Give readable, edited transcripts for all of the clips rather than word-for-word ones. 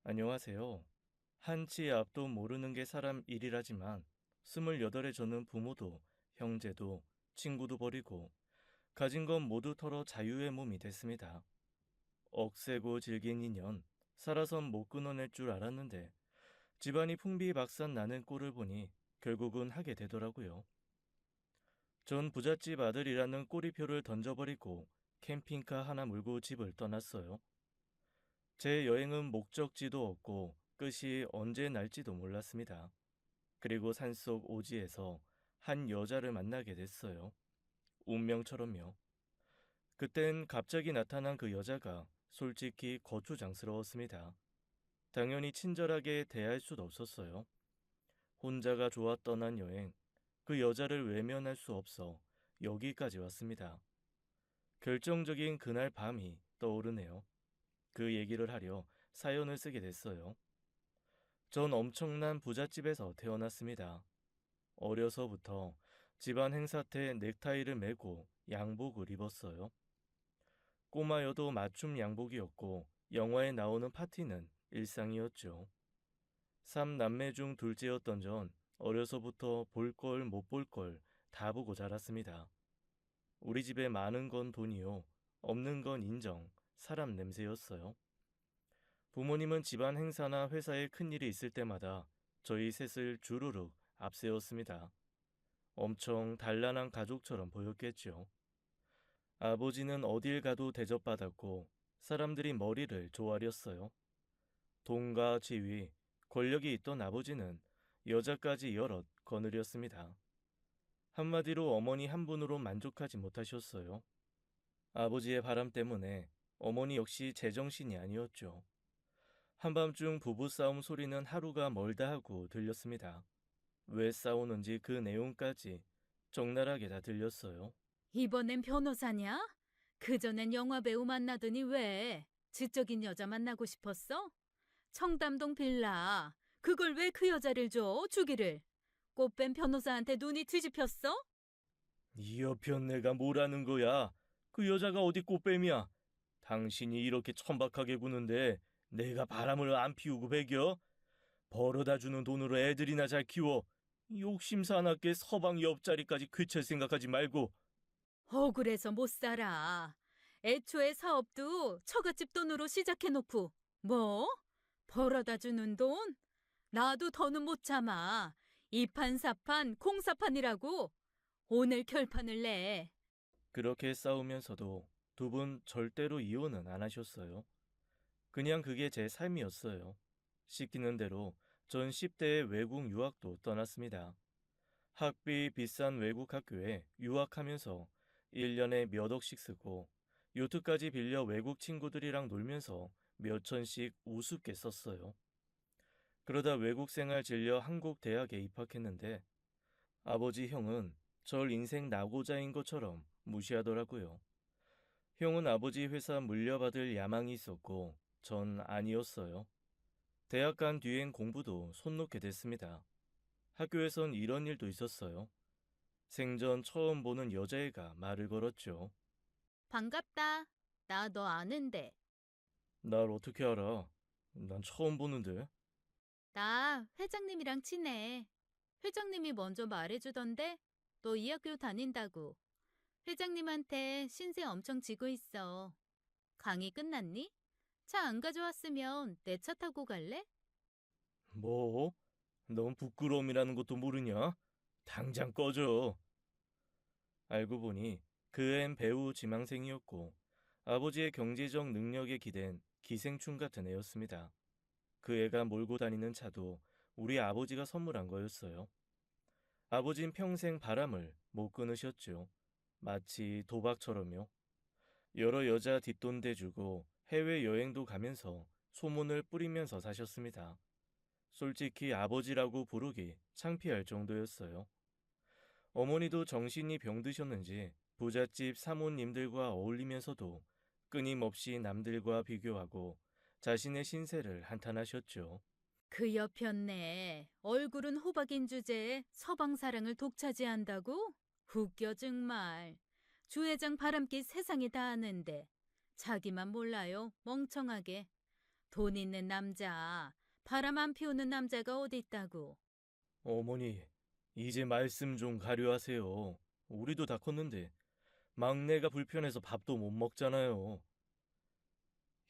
안녕하세요. 한치 앞도 모르는 게 사람 일이라지만 28에 저는 부모도 형제도 친구도 버리고 가진 건 모두 털어 자유의 몸이 됐습니다. 억세고 질긴 인연, 살아선 못 끊어낼 줄 알았는데 집안이 풍비박산 나는 꼴을 보니 결국은 하게 되더라고요. 전 부잣집 아들이라는 꼬리표를 던져버리고 캠핑카 하나 몰고 집을 떠났어요. 제 여행은 목적지도 없고 끝이 언제 날지도 몰랐습니다. 그리고 산속 오지에서 한 여자를 만나게 됐어요. 운명처럼요. 그땐 갑자기 나타난 그 여자가 솔직히 거추장스러웠습니다. 당연히 친절하게 대할 수도 없었어요. 혼자가 좋아 떠난 여행, 그 여자를 외면할 수 없어 여기까지 왔습니다. 결정적인 그날 밤이 떠오르네요. 그 얘기를 하려 사연을 쓰게 됐어요. 전 엄청난 부잣집에서 태어났습니다. 어려서부터 집안 행사 때 넥타이를 메고 양복을 입었어요. 꼬마여도 맞춤 양복이었고 영화에 나오는 파티는 일상이었죠. 삼남매 중 둘째였던 전 어려서부터 볼 걸 못 볼 걸 다 보고 자랐습니다. 우리 집에 많은 건 돈이요. 없는 건 인정, 사람 냄새였어요. 부모님은 집안 행사나 회사에 큰일이 있을 때마다 저희 셋을 주르륵 앞세웠습니다. 엄청 단란한 가족처럼 보였겠죠. 아버지는 어딜 가도 대접받았고 사람들이 머리를 조아렸어요. 돈과 지위, 권력이 있던 아버지는 여자까지 여럿 거느렸습니다. 한마디로 어머니 한 분으로 만족하지 못하셨어요. 아버지의 바람 때문에 어머니 역시 제정신이 아니었죠. 한밤중 부부싸움 소리는 하루가 멀다 하고 들렸습니다. 왜 싸우는지 그 내용까지 적나라하게 다 들렸어요. 이번엔 변호사냐? 그전엔 영화배우 만나더니 왜? 지적인 여자 만나고 싶었어? 청담동 빌라. 그걸 왜 그 여자를 줘? 주기를. 꽃뱀 변호사한테 눈이 뒤집혔어? 이 여편 내가 뭐라는 거야? 그 여자가 어디 꽃뱀이야? 당신이 이렇게 천박하게 구는데 내가 바람을 안 피우고 배겨? 벌어다 주는 돈으로 애들이나 잘 키워. 욕심 사납게 서방 옆자리까지 괴칠 생각하지 말고. 억울해서 못 살아. 애초에 사업도 처갓집 돈으로 시작해놓고. 뭐? 벌어다 주는 돈? 나도 더는 못 참아. 이판사판 공사판이라고. 오늘 결판을 내. 그렇게 싸우면서도 두 분 절대로 이혼은 안 하셨어요. 그냥 그게 제 삶이었어요. 시키는 대로 전 10대에 외국 유학도 떠났습니다. 학비 비싼 외국 학교에 유학하면서 1년에 몇 억씩 쓰고 요트까지 빌려 외국 친구들이랑 놀면서 몇 천씩 우습게 썼어요. 그러다 외국 생활 질려 한국 대학에 입학했는데 아버지 형은 절 인생 낙오자인 것처럼 무시하더라고요. 형은 아버지 회사 물려받을 야망이 있었고 전 아니었어요. 대학 간 뒤엔 공부도 손 놓게 됐습니다. 학교에선 이런 일도 있었어요. 생전 처음 보는 여자애가 말을 걸었죠. 반갑다. 나 너 아는데. 날 어떻게 알아? 난 처음 보는데. 나 회장님이랑 친해. 회장님이 먼저 말해주던데 너 이 학교 다닌다고. 회장님한테 신세 엄청 지고 있어. 강의 끝났니? 차 안 가져왔으면 내 차 타고 갈래? 뭐? 넌 부끄러움이라는 것도 모르냐? 당장 꺼져. 알고 보니 그 앤 배우 지망생이었고 아버지의 경제적 능력에 기댄 기생충 같은 애였습니다. 그 애가 몰고 다니는 차도 우리 아버지가 선물한 거였어요. 아버진 평생 바람을 못 끊으셨죠. 마치 도박처럼요. 여러 여자 뒷돈 대주고 해외여행도 가면서 소문을 뿌리면서 사셨습니다. 솔직히 아버지라고 부르기 창피할 정도였어요. 어머니도 정신이 병드셨는지 부잣집 사모님들과 어울리면서도 끊임없이 남들과 비교하고 자신의 신세를 한탄하셨죠. 그 여편네 얼굴은 호박인 주제에 서방 사랑을 독차지한다고? 웃겨 정말. 주 회장 바람기 세상이 다 아는데 자기만 몰라요 멍청하게. 돈 있는 남자, 바람 안 피우는 남자가 어디 있다고. 어머니, 이제 말씀 좀 가려하세요. 우리도 다 컸는데 막내가 불편해서 밥도 못 먹잖아요.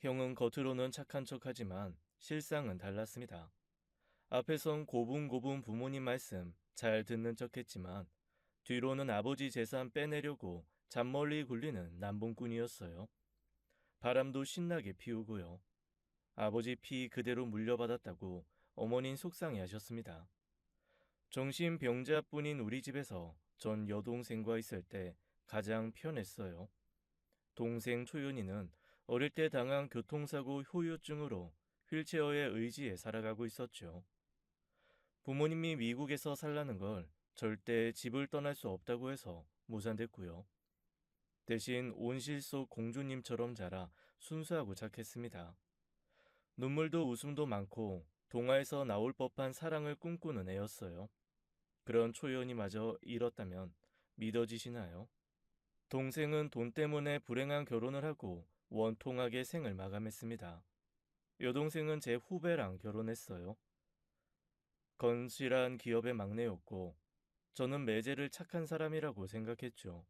형은 겉으로는 착한 척하지만 실상은 달랐습니다. 앞에선 고분고분 부모님 말씀 잘 듣는 척했지만 뒤로는 아버지 재산 빼내려고 잔머리 굴리는 남봉꾼이었어요. 바람도 신나게 피우고요. 아버지 피 그대로 물려받았다고 어머닌 속상해하셨습니다. 정신병자뿐인 우리 집에서 전 여동생과 있을 때 가장 편했어요. 동생 초연이는 어릴 때 당한 교통사고 후유증으로 휠체어에 의지해 살아가고 있었죠. 부모님이 미국에서 살라는 걸 절대 집을 떠날 수 없다고 해서 무산됐고요. 대신 온실 속 공주님처럼 자라 순수하고 착했습니다. 눈물도 웃음도 많고 동화에서 나올 법한 사랑을 꿈꾸는 애였어요. 그런 초연이마저 잃었다면 믿어지시나요? 동생은 돈 때문에 불행한 결혼을 하고 원통하게 생을 마감했습니다. 여동생은 제 후배랑 결혼했어요. 건실한 기업의 막내였고 저는 매제를 착한 사람이라고 생각했죠.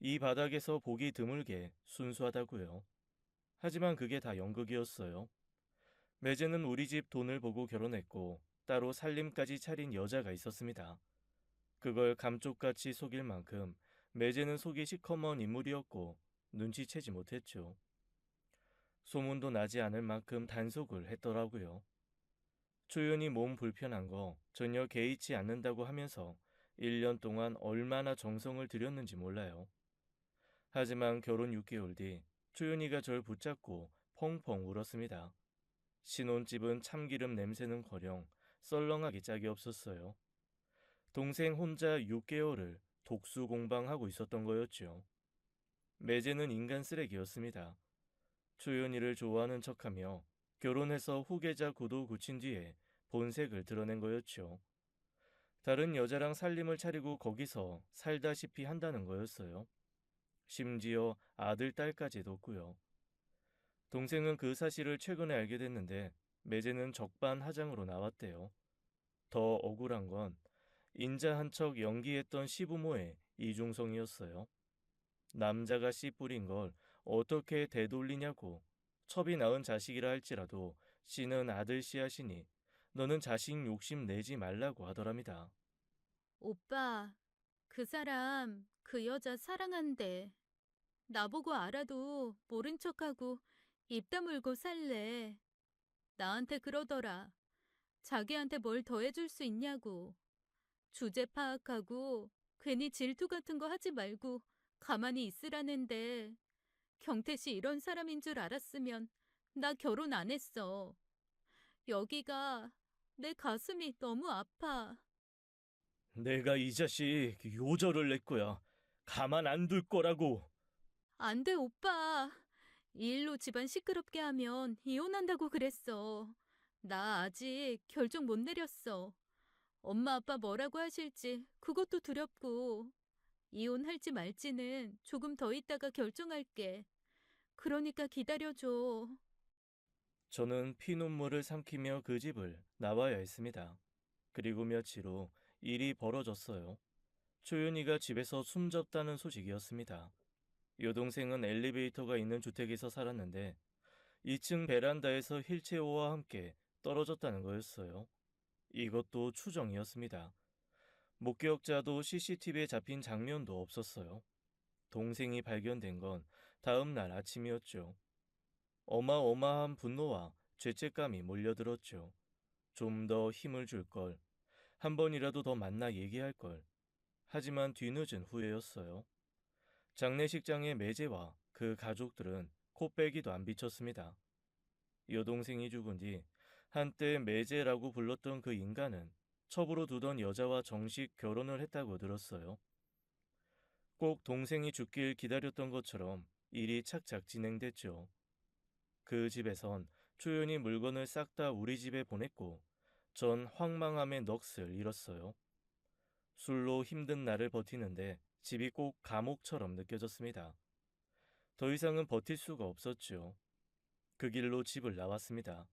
이 바닥에서 보기 드물게 순수하다고요. 하지만 그게 다 연극이었어요. 매제는 우리 집 돈을 보고 결혼했고 따로 살림까지 차린 여자가 있었습니다. 그걸 감쪽같이 속일 만큼 매제는 속이 시커먼 인물이었고 눈치채지 못했죠. 소문도 나지 않을 만큼 단속을 했더라고요. 초연이 몸 불편한 거 전혀 개의치 않는다고 하면서 1년 동안 얼마나 정성을 들였는지 몰라요. 하지만 결혼 6개월 뒤 초연이가 절 붙잡고 펑펑 울었습니다. 신혼집은 참기름 냄새는커녕 썰렁하기 짝이 없었어요. 동생 혼자 6개월을 독수 공방하고 있었던 거였죠. 매제는 인간 쓰레기였습니다. 초연이를 좋아하는 척하며 결혼해서 후계자 구도 굳힌 뒤에 본색을 드러낸 거였죠. 다른 여자랑 살림을 차리고 거기서 살다시피 한다는 거였어요. 심지어 아들, 딸까지 뒀고요. 동생은 그 사실을 최근에 알게 됐는데 매제는 적반하장으로 나왔대요. 더 억울한 건 인자 한 척 연기했던 시부모의 이중성이었어요. 남자가 씨 뿌린 걸 어떻게 되돌리냐고 첩이 낳은 자식이라 할지라도 씨는 아들 씨앗이니 너는 자식 욕심 내지 말라고 하더랍니다. 오빠, 그 사람, 그 여자 사랑한대. 나보고 알아도 모른 척하고 입 다물고 살래. 나한테 그러더라. 자기한테 뭘 더해줄 수 있냐고. 주제 파악하고 괜히 질투 같은 거 하지 말고 가만히 있으라는데 경태 씨 이런 사람인 줄 알았으면 나 결혼 안 했어. 여기가 내 가슴이 너무 아파. 내가 이 자식 요절을 낼 거야. 가만 안 둘 거라고. 안 돼, 오빠. 이 일로 집안 시끄럽게 하면 이혼한다고 그랬어. 나 아직 결정 못 내렸어. 엄마 아빠 뭐라고 하실지 그것도 두렵고. 이혼할지 말지는 조금 더 있다가 결정할게. 그러니까 기다려줘. 저는 피눈물을 삼키며 그 집을 나와야 했습니다. 그리고 며칠 후 일이 벌어졌어요. 초윤이가 집에서 숨졌다는 소식이었습니다. 여동생은 엘리베이터가 있는 주택에서 살았는데 2층 베란다에서 휠체어와 함께 떨어졌다는 거였어요. 이것도 추정이었습니다. 목격자도 CCTV에 잡힌 장면도 없었어요. 동생이 발견된 건 다음 날 아침이었죠. 어마어마한 분노와 죄책감이 몰려들었죠. 좀 더 힘을 줄 걸. 한 번이라도 더 만나 얘기할 걸. 하지만 뒤늦은 후회였어요. 장례식장의 매제와 그 가족들은 코빼기도 안 비쳤습니다. 여동생이 죽은 뒤 한때 매제라고 불렀던 그 인간은 첩으로 두던 여자와 정식 결혼을 했다고 들었어요. 꼭 동생이 죽길 기다렸던 것처럼 일이 착착 진행됐죠. 그 집에선 초연이 물건을 싹 다 우리 집에 보냈고 전 황망함의 넋을 잃었어요. 술로 힘든 날을 버티는데 집이 꼭 감옥처럼 느껴졌습니다. 더 이상은 버틸 수가 없었죠. 그 길로 집을 나왔습니다.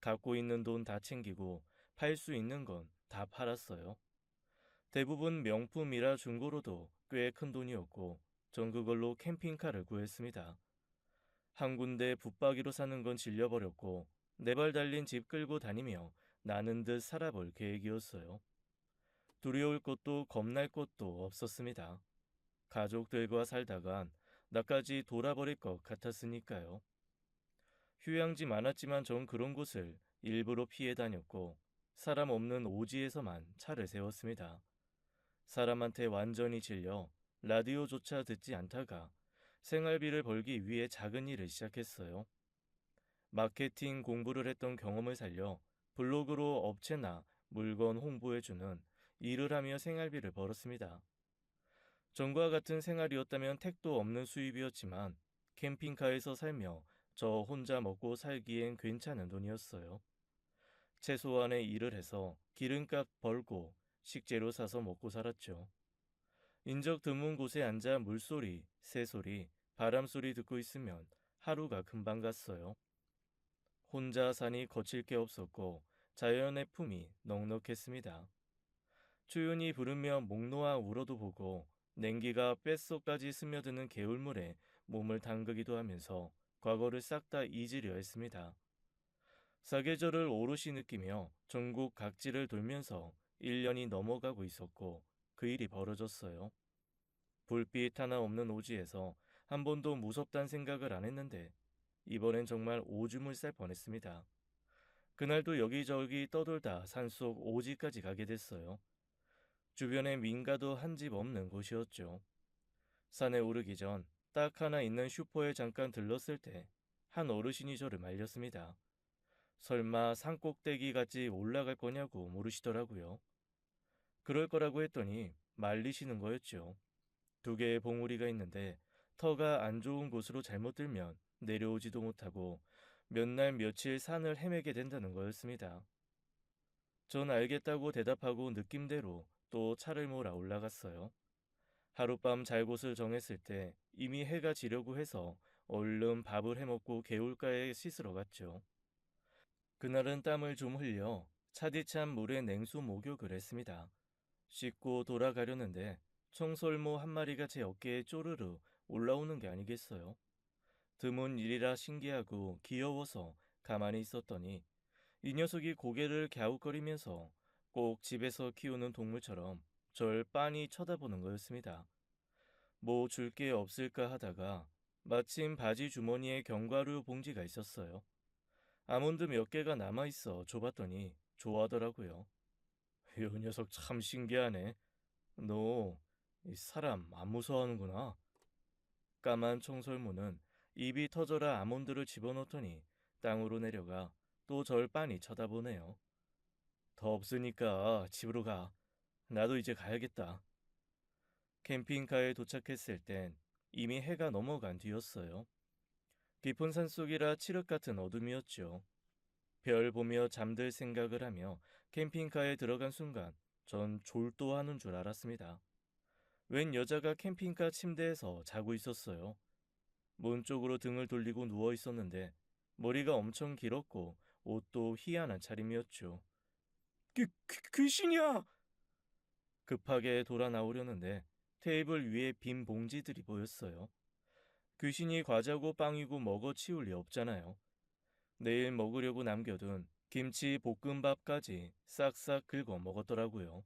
갖고 있는 돈 다 챙기고 팔 수 있는 건 다 팔았어요. 대부분 명품이라 중고로도 꽤 큰 돈이었고 전 그걸로 캠핑카를 구했습니다. 한 군데 붙박이로 사는 건 질려버렸고 네 발 달린 집 끌고 다니며 나는 듯 살아볼 계획이었어요. 두려울 것도 겁날 것도 없었습니다. 가족들과 살다간 나까지 돌아버릴 것 같았으니까요. 휴양지 많았지만 전 그런 곳을 일부러 피해 다녔고 사람 없는 오지에서만 차를 세웠습니다. 사람한테 완전히 질려 라디오조차 듣지 않다가 생활비를 벌기 위해 작은 일을 시작했어요. 마케팅 공부를 했던 경험을 살려 블로그로 업체나 물건 홍보해주는 일을 하며 생활비를 벌었습니다. 전과 같은 생활이었다면 택도 없는 수입이었지만 캠핑카에서 살며 저 혼자 먹고 살기엔 괜찮은 돈이었어요. 최소한의 일을 해서 기름값 벌고 식재료 사서 먹고 살았죠. 인적 드문 곳에 앉아 물소리, 새소리, 바람소리 듣고 있으면 하루가 금방 갔어요. 혼자 사니 거칠 게 없었고 자연의 품이 넉넉했습니다. 초연히 부르며 목 놓아 울어도 보고 냉기가 뼛속까지 스며드는 개울물에 몸을 담그기도 하면서 과거를 싹 다 잊으려 했습니다. 사계절을 오롯이 느끼며 전국 각지를 돌면서 1년이 넘어가고 있었고 그 일이 벌어졌어요. 불빛 하나 없는 오지에서 한 번도 무섭단 생각을 안 했는데 이번엔 정말 오줌을 쌀 뻔했습니다. 그날도 여기저기 떠돌다 산속 오지까지 가게 됐어요. 주변에 민가도 한 집 없는 곳이었죠. 산에 오르기 전 딱 하나 있는 슈퍼에 잠깐 들렀을 때 한 어르신이 저를 말렸습니다. 설마 산꼭대기까지 올라갈 거냐고 물으시더라고요. 그럴 거라고 했더니 말리시는 거였죠. 두 개의 봉우리가 있는데 터가 안 좋은 곳으로 잘못 들면 내려오지도 못하고 몇 날 며칠 산을 헤매게 된다는 거였습니다. 전 알겠다고 대답하고 느낌대로 또 차를 몰아 올라갔어요. 하룻밤 잘 곳을 정했을 때 이미 해가 지려고 해서 얼른 밥을 해먹고 개울가에 씻으러 갔죠. 그날은 땀을 좀 흘려 차디찬 물에 냉수 목욕을 했습니다. 씻고 돌아가려는데 청설모 한 마리가 제 어깨에 쪼르르 올라오는 게 아니겠어요. 드문 일이라 신기하고 귀여워서 가만히 있었더니 이 녀석이 고개를 갸웃거리면서 꼭 집에서 키우는 동물처럼 절 빤히 쳐다보는 거였습니다. 뭐 줄 게 없을까 하다가 마침 바지 주머니에 견과류 봉지가 있었어요. 아몬드 몇 개가 남아있어 줘봤더니 좋아하더라고요. 이 녀석 참 신기하네. 너 이 사람 안 무서워하는구나. 까만 청설모는 입이 터져라 아몬드를 집어넣더니 땅으로 내려가 또 절 빤히 쳐다보네요. 더 없으니까 집으로 가. 나도 이제 가야겠다. 캠핑카에 도착했을 땐 이미 해가 넘어간 뒤였어요. 깊은 산속이라 칠흑 같은 어둠이었죠. 별 보며 잠들 생각을 하며 캠핑카에 들어간 순간 전 졸도하는 줄 알았습니다. 웬 여자가 캠핑카 침대에서 자고 있었어요. 문 쪽으로 등을 돌리고 누워 있었는데 머리가 엄청 길었고 옷도 희한한 차림이었죠. 귀신이야! 급하게 돌아 나오려는데 테이블 위에 빈 봉지들이 보였어요. 귀신이 과자고 빵이고 먹어 치울 리 없잖아요. 내일 먹으려고 남겨둔 김치 볶음밥까지 싹싹 긁어 먹었더라고요.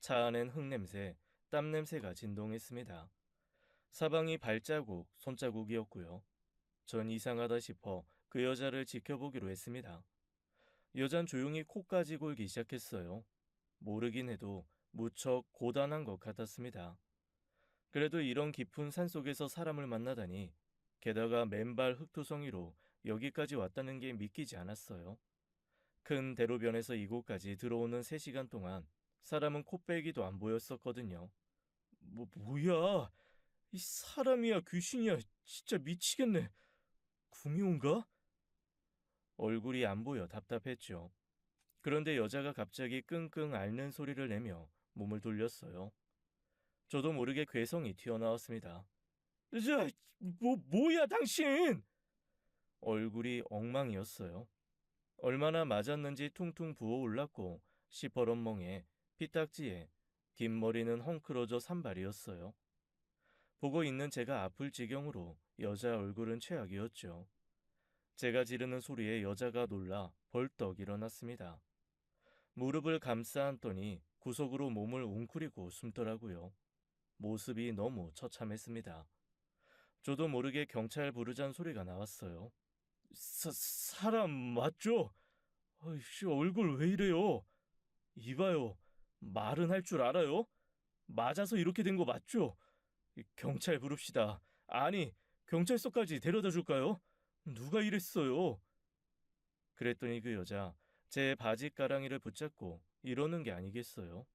차 안엔 흙냄새, 땀냄새가 진동했습니다. 사방이 발자국, 손자국이었고요. 전 이상하다 싶어 그 여자를 지켜보기로 했습니다. 여잔 조용히 코까지 골기 시작했어요. 모르긴 해도 무척 고단한 것 같았습니다. 그래도 이런 깊은 산속에서 사람을 만나다니, 게다가 맨발 흙투성이로 여기까지 왔다는 게 믿기지 않았어요. 큰 대로변에서 이곳까지 들어오는 3시간 동안 사람은 코빼기도 안 보였었거든요. 뭐야? 이 사람이야 귀신이야? 진짜 미치겠네. 구미호인가? 얼굴이 안 보여 답답했죠. 그런데 여자가 갑자기 끙끙 앓는 소리를 내며 몸을 돌렸어요. 저도 모르게 괴성이 튀어나왔습니다. 뭐야 당신? 얼굴이 엉망이었어요. 얼마나 맞았는지 퉁퉁 부어올랐고 시퍼런 멍에 피딱지에 긴 머리는 헝클어져 산발이었어요. 보고 있는 제가 아플 지경으로 여자 얼굴은 최악이었죠. 제가 지르는 소리에 여자가 놀라 벌떡 일어났습니다. 무릎을 감싸 안더니 구석으로 몸을 웅크리고 숨더라고요. 모습이 너무 처참했습니다. 저도 모르게 경찰 부르잔 소리가 나왔어요. 사람 맞죠? 아이씨, 얼굴 왜 이래요? 이봐요. 말은 할 줄 알아요? 맞아서 이렇게 된 거 맞죠? 경찰 부릅시다. 아니, 경찰서까지 데려다 줄까요? 누가 이랬어요? 그랬더니 그 여자 제 바지 가랑이를 붙잡고 이러는 게 아니겠어요?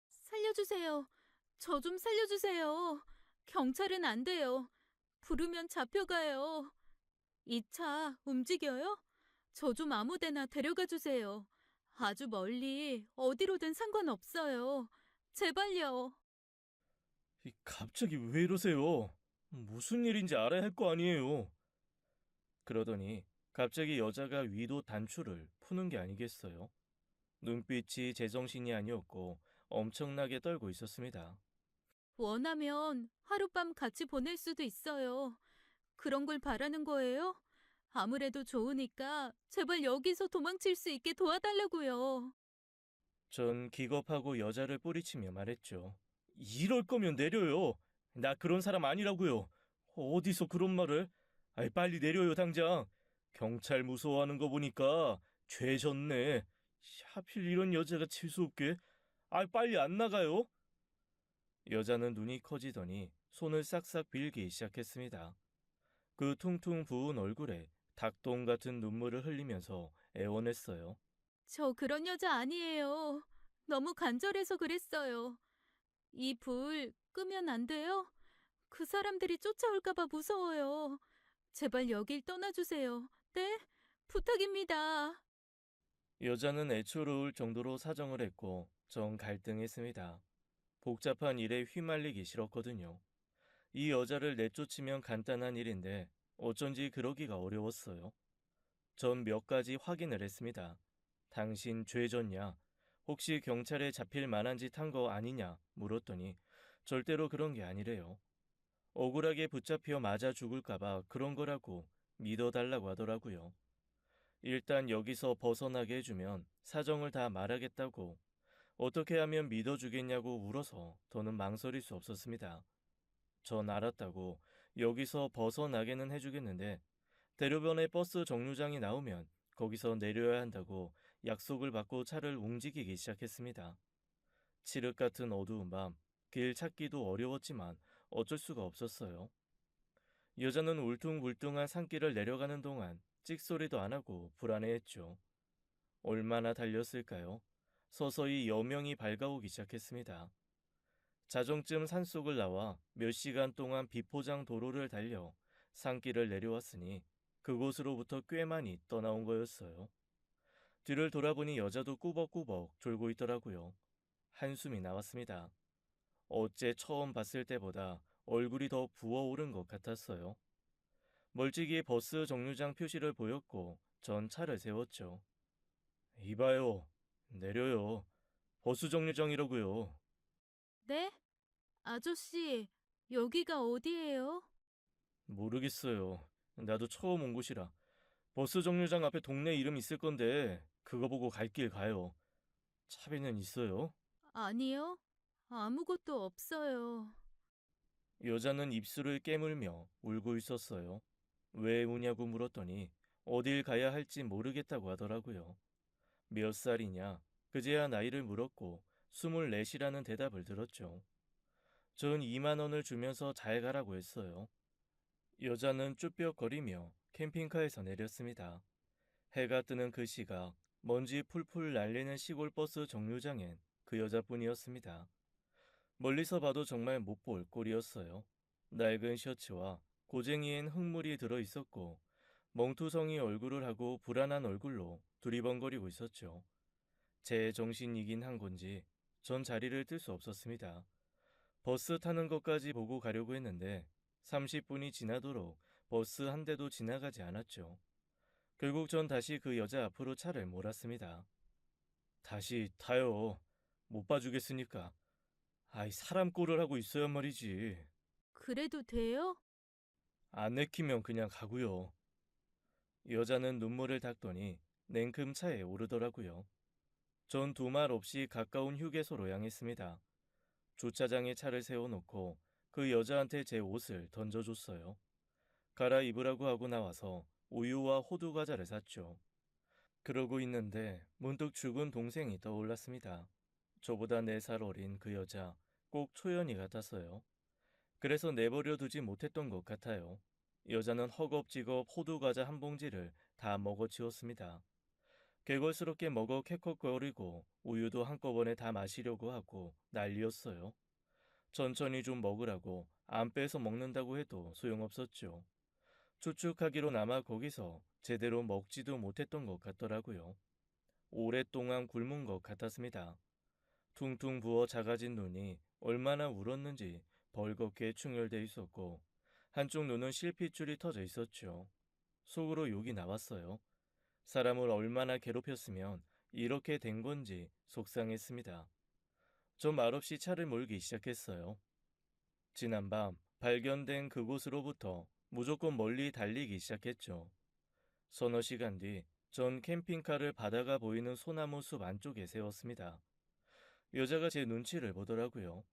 살려주세요. 저 좀 살려주세요. 경찰은 안 돼요. 부르면 잡혀가요. 이 차 움직여요? 저 좀 아무 데나 데려가 주세요. 아주 멀리 어디로든 상관없어요. 제발요. 갑자기 왜 이러세요? 무슨 일인지 알아야 할 거 아니에요. 그러더니 갑자기 여자가 위도 단추를 푸는 게 아니겠어요? 눈빛이 제정신이 아니었고 엄청나게 떨고 있었습니다. 원하면 하룻밤 같이 보낼 수도 있어요. 그런 걸 바라는 거예요? 아무래도 좋으니까 제발 여기서 도망칠 수 있게 도와달라고요. 전 기겁하고 여자를 뿌리치며 말했죠. 이럴 거면 내려요. 나 그런 사람 아니라고요. 어디서 그런 말을? 아이, 빨리 내려요, 당장. 경찰 무서워하는 거 보니까 죄졌네. 하필 이런 여자가 재수없게. 아이, 빨리 안 나가요? 여자는 눈이 커지더니 손을 싹싹 빌기 시작했습니다. 그 퉁퉁 부은 얼굴에 닭똥 같은 눈물을 흘리면서 애원했어요. 저 그런 여자 아니에요. 너무 간절해서 그랬어요. 이 불 끄면 안 돼요? 그 사람들이 쫓아올까봐 무서워요. 제발 여길 떠나주세요. 네? 부탁입니다. 여자는 애초로울 정도로 사정을 했고 전 갈등했습니다. 복잡한 일에 휘말리기 싫었거든요. 이 여자를 내쫓으면 간단한 일인데 어쩐지 그러기가 어려웠어요. 전 몇 가지 확인을 했습니다. 당신 죄졌냐? 혹시 경찰에 잡힐 만한 짓 한 거 아니냐? 물었더니 절대로 그런 게 아니래요. 억울하게 붙잡혀 맞아 죽을까봐 그런 거라고 믿어달라고 하더라고요. 일단 여기서 벗어나게 해주면 사정을 다 말하겠다고 어떻게 하면 믿어주겠냐고 울어서 더는 망설일 수 없었습니다. 전 알았다고 여기서 벗어나게는 해주겠는데 대로변에 버스 정류장이 나오면 거기서 내려야 한다고 약속을 받고 차를 움직이기 시작했습니다. 칠흑 같은 어두운 밤, 길 찾기도 어려웠지만 어쩔 수가 없었어요. 여자는 울퉁불퉁한 산길을 내려가는 동안 찍소리도 안 하고 불안해했죠. 얼마나 달렸을까요? 서서히 여명이 밝아오기 시작했습니다. 자정쯤 산속을 나와 몇 시간 동안 비포장 도로를 달려 산길을 내려왔으니 그곳으로부터 꽤 많이 떠나온 거였어요. 뒤를 돌아보니 여자도 꾸벅꾸벅 졸고 있더라고요. 한숨이 나왔습니다. 어째 처음 봤을 때보다 얼굴이 더 부어오른 것 같았어요. 멀찍이 버스 정류장 표시를 보였고 전 차를 세웠죠. 이봐요. 내려요. 버스 정류장이라고요. 네? 아저씨, 여기가 어디예요? 모르겠어요. 나도 처음 온 곳이라. 버스 정류장 앞에 동네 이름 있을 건데 그거 보고 갈 길 가요. 차비는 있어요? 아니요. 아무것도 없어요. 여자는 입술을 깨물며 울고 있었어요. 왜 우냐고 물었더니 어딜 가야 할지 모르겠다고 하더라고요. 몇 살이냐? 그제야 나이를 물었고 24이라는 대답을 들었죠. 전 2만 원을 주면서 잘 가라고 했어요. 여자는 쭈뼛거리며 캠핑카에서 내렸습니다. 해가 뜨는 그 시각 먼지 풀풀 날리는 시골 버스 정류장엔 그 여자뿐이었습니다. 멀리서 봐도 정말 못 볼 꼴이었어요. 낡은 셔츠와 고쟁이엔 흙물이 들어 있었고 멍투성이 얼굴을 하고 불안한 얼굴로 두리번거리고 있었죠. 제 정신이긴 한 건지 전 자리를 뜰 수 없었습니다. 버스 타는 것까지 보고 가려고 했는데 30분이 지나도록 버스 한 대도 지나가지 않았죠. 결국 전 다시 그 여자 앞으로 차를 몰았습니다. 다시 타요. 못 봐주겠으니까. 아이, 사람 꼴을 하고 있어야 말이지. 그래도 돼요? 안 내키면 그냥 가고요. 여자는 눈물을 닦더니 냉큼 차에 오르더라고요. 전 두 말 없이 가까운 휴게소로 향했습니다. 주차장에 차를 세워놓고 그 여자한테 제 옷을 던져줬어요. 갈아입으라고 하고 나와서 우유와 호두 과자를 샀죠. 그러고 있는데 문득 죽은 동생이 떠올랐습니다. 저보다 4살 어린 그 여자, 꼭 초연이 같았어요. 그래서 내버려 두지 못했던 것 같아요. 여자는 허겁지겁 호두 과자 한 봉지를 다 먹어치웠습니다. 개걸스럽게 먹어 캑캑거리고 우유도 한꺼번에 다 마시려고 하고 난리였어요. 천천히 좀 먹으라고 안 빼서 먹는다고 해도 소용없었죠. 추측하기로 아마 거기서 제대로 먹지도 못했던 것 같더라고요. 오랫동안 굶은 것 같았습니다. 퉁퉁 부어 작아진 눈이 얼마나 울었는지 벌겋게 충혈돼 있었고 한쪽 눈은 실핏줄이 터져 있었죠. 속으로 욕이 나왔어요. 사람을 얼마나 괴롭혔으면 이렇게 된 건지 속상했습니다. 전 말없이 차를 몰기 시작했어요. 지난밤 발견된 그곳으로부터 무조건 멀리 달리기 시작했죠. 서너 시간 뒤 전 캠핑카를 바다가 보이는 소나무 숲 안쪽에 세웠습니다. 여자가 제 눈치를 보더라고요.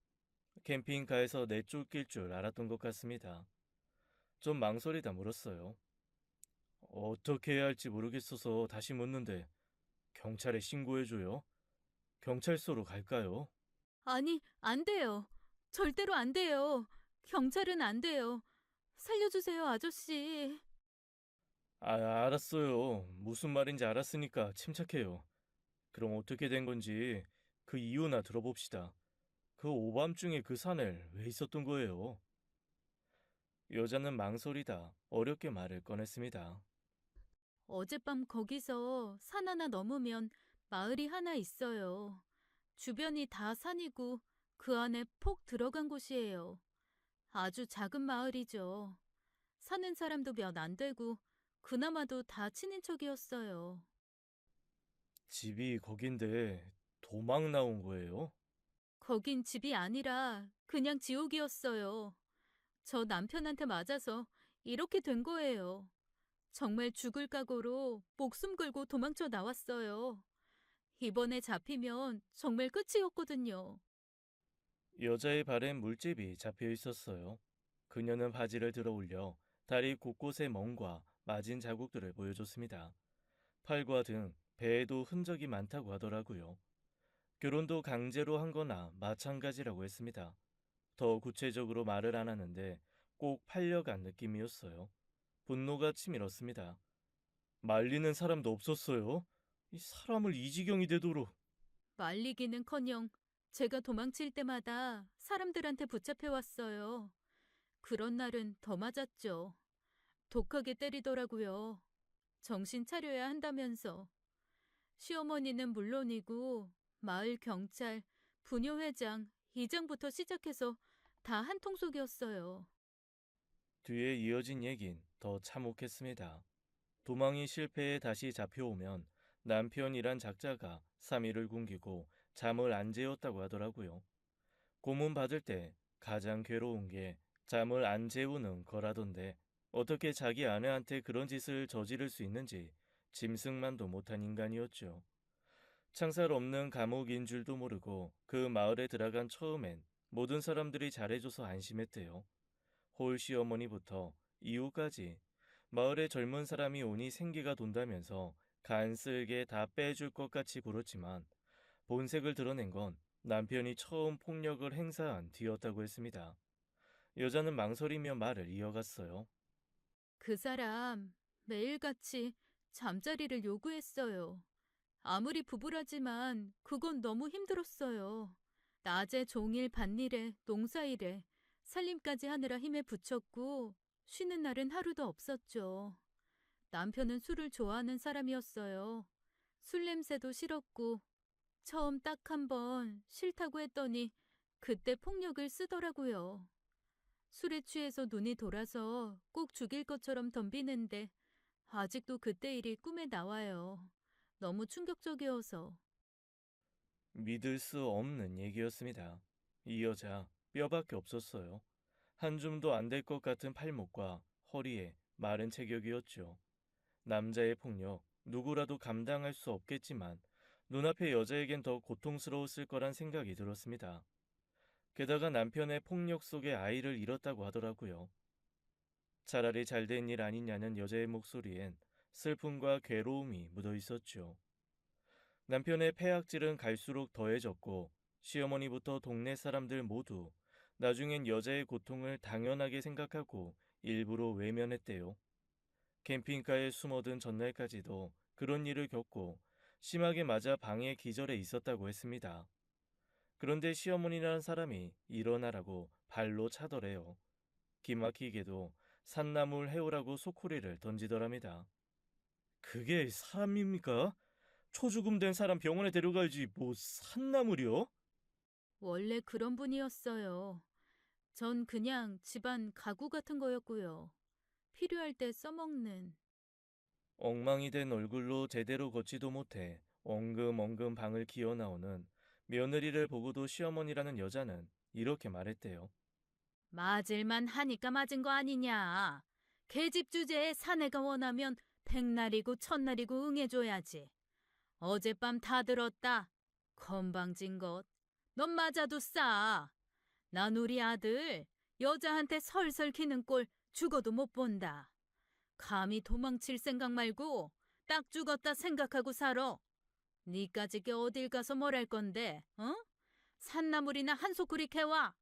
캠핑카에서 내쫓길 줄 알았던 것 같습니다. 좀 망설이다 물었어요. 어떻게 해야 할지 모르겠어서 다시 묻는데 경찰에 신고해줘요? 경찰서로 갈까요? 아니, 안 돼요. 절대로 안 돼요. 경찰은 안 돼요. 살려주세요, 아저씨. 아, 알았어요. 무슨 말인지 알았으니까 침착해요. 그럼 어떻게 된 건지 그 이유나 들어봅시다. 그 오밤중에 그 산에 왜 있었던 거예요? 여자는 망설이다 어렵게 말을 꺼냈습니다. 어젯밤 거기서 산 하나 넘으면 마을이 하나 있어요. 주변이 다 산이고 그 안에 폭 들어간 곳이에요. 아주 작은 마을이죠. 사는 사람도 몇 안 되고 그나마도 다 친인척이었어요. 집이 거긴데 도망 나온 거예요? 거긴 집이 아니라 그냥 지옥이었어요. 저 남편한테 맞아서 이렇게 된 거예요. 정말 죽을 각오로 목숨 걸고 도망쳐 나왔어요. 이번에 잡히면 정말 끝이었거든요. 여자의 발엔 물집이 잡혀 있었어요. 그녀는 바지를 들어 올려 다리 곳곳에 멍과 맞은 자국들을 보여줬습니다. 팔과 등, 배에도 흔적이 많다고 하더라고요. 결혼도 강제로 한 거나 마찬가지라고 했습니다. 더 구체적으로 말을 안 하는데 꼭 팔려간 느낌이었어요. 분노가 치밀었습니다. 말리는 사람도 없었어요? 이 사람을 이 지경이 되도록. 말리기는커녕 제가 도망칠 때마다 사람들한테 붙잡혀왔어요. 그런 날은 더 맞았죠. 독하게 때리더라고요. 정신 차려야 한다면서. 시어머니는 물론이고 마을 경찰, 부녀회장, 이장부터 시작해서 다 한통속이었어요. 뒤에 이어진 얘긴 더 참혹했습니다. 도망이 실패해 다시 잡혀오면 남편이란 작자가 3일을 굶기고 잠을 안 재웠다고 하더라고요. 고문 받을 때 가장 괴로운 게 잠을 안 재우는 거라던데 어떻게 자기 아내한테 그런 짓을 저지를 수 있는지 짐승만도 못한 인간이었죠. 창살 없는 감옥인 줄도 모르고 그 마을에 들어간 처음엔 모든 사람들이 잘해줘서 안심했대요. 홀 시어머니부터 이후까지 마을에 젊은 사람이 오니 생기가 돈다면서 간쓸게 다 빼줄 것 같이 굴었지만 본색을 드러낸 건 남편이 처음 폭력을 행사한 뒤였다고 했습니다. 여자는 망설이며 말을 이어갔어요. 그 사람 매일같이 잠자리를 요구했어요. 아무리 부부라지만 그건 너무 힘들었어요. 낮에 종일 밭일에 농사일에 살림까지 하느라 힘에 부쳤고 쉬는 날은 하루도 없었죠. 남편은 술을 좋아하는 사람이었어요. 술 냄새도 싫었고 처음 딱 한 번 싫다고 했더니 그때 폭력을 쓰더라고요. 술에 취해서 눈이 돌아서 꼭 죽일 것처럼 덤비는데 아직도 그때 일이 꿈에 나와요. 너무 충격적이어서. 믿을 수 없는 얘기였습니다. 이 여자 뼈밖에 없었어요. 한 줌도 안 될 것 같은 팔목과 허리에 마른 체격이었죠. 남자의 폭력, 누구라도 감당할 수 없겠지만 눈앞의 여자에겐 더 고통스러웠을 거란 생각이 들었습니다. 게다가 남편의 폭력 속에 아이를 잃었다고 하더라고요. 차라리 잘된 일 아니냐는 여자의 목소리엔 슬픔과 괴로움이 묻어 있었죠. 남편의 폐악질은 갈수록 더해졌고 시어머니부터 동네 사람들 모두 나중엔 여자의 고통을 당연하게 생각하고 일부러 외면했대요. 캠핑카에 숨어든 전날까지도 그런 일을 겪고 심하게 맞아 방에 기절해 있었다고 했습니다. 그런데 시어머니라는 사람이 일어나라고 발로 차더래요. 기막히게도 산나물 해오라고 소쿠리를 던지더랍니다. 그게 사람입니까? 초죽음 된 사람 병원에 데려가야지 뭐 산나물이요? 원래 그런 분이었어요. 전 그냥 집안 가구 같은 거였고요. 필요할 때 써먹는. 엉망이 된 얼굴로 제대로 걷지도 못해 엉금엉금 방을 기어 나오는 며느리를 보고도 시어머니라는 여자는 이렇게 말했대요. 맞을만 하니까 맞은 거 아니냐. 계집 주제에 사내가 원하면 백날이고 천날이고 응해줘야지. 어젯밤 다 들었다. 건방진 것. 넌 맞아도 싸. 난 우리 아들 여자한테 설설 기는 꼴 죽어도 못 본다. 감히 도망칠 생각 말고 딱 죽었다 생각하고 살아. 니까지 게 어딜 가서 뭘 할 건데, 어? 산나물이나 한 소쿠리 캐와.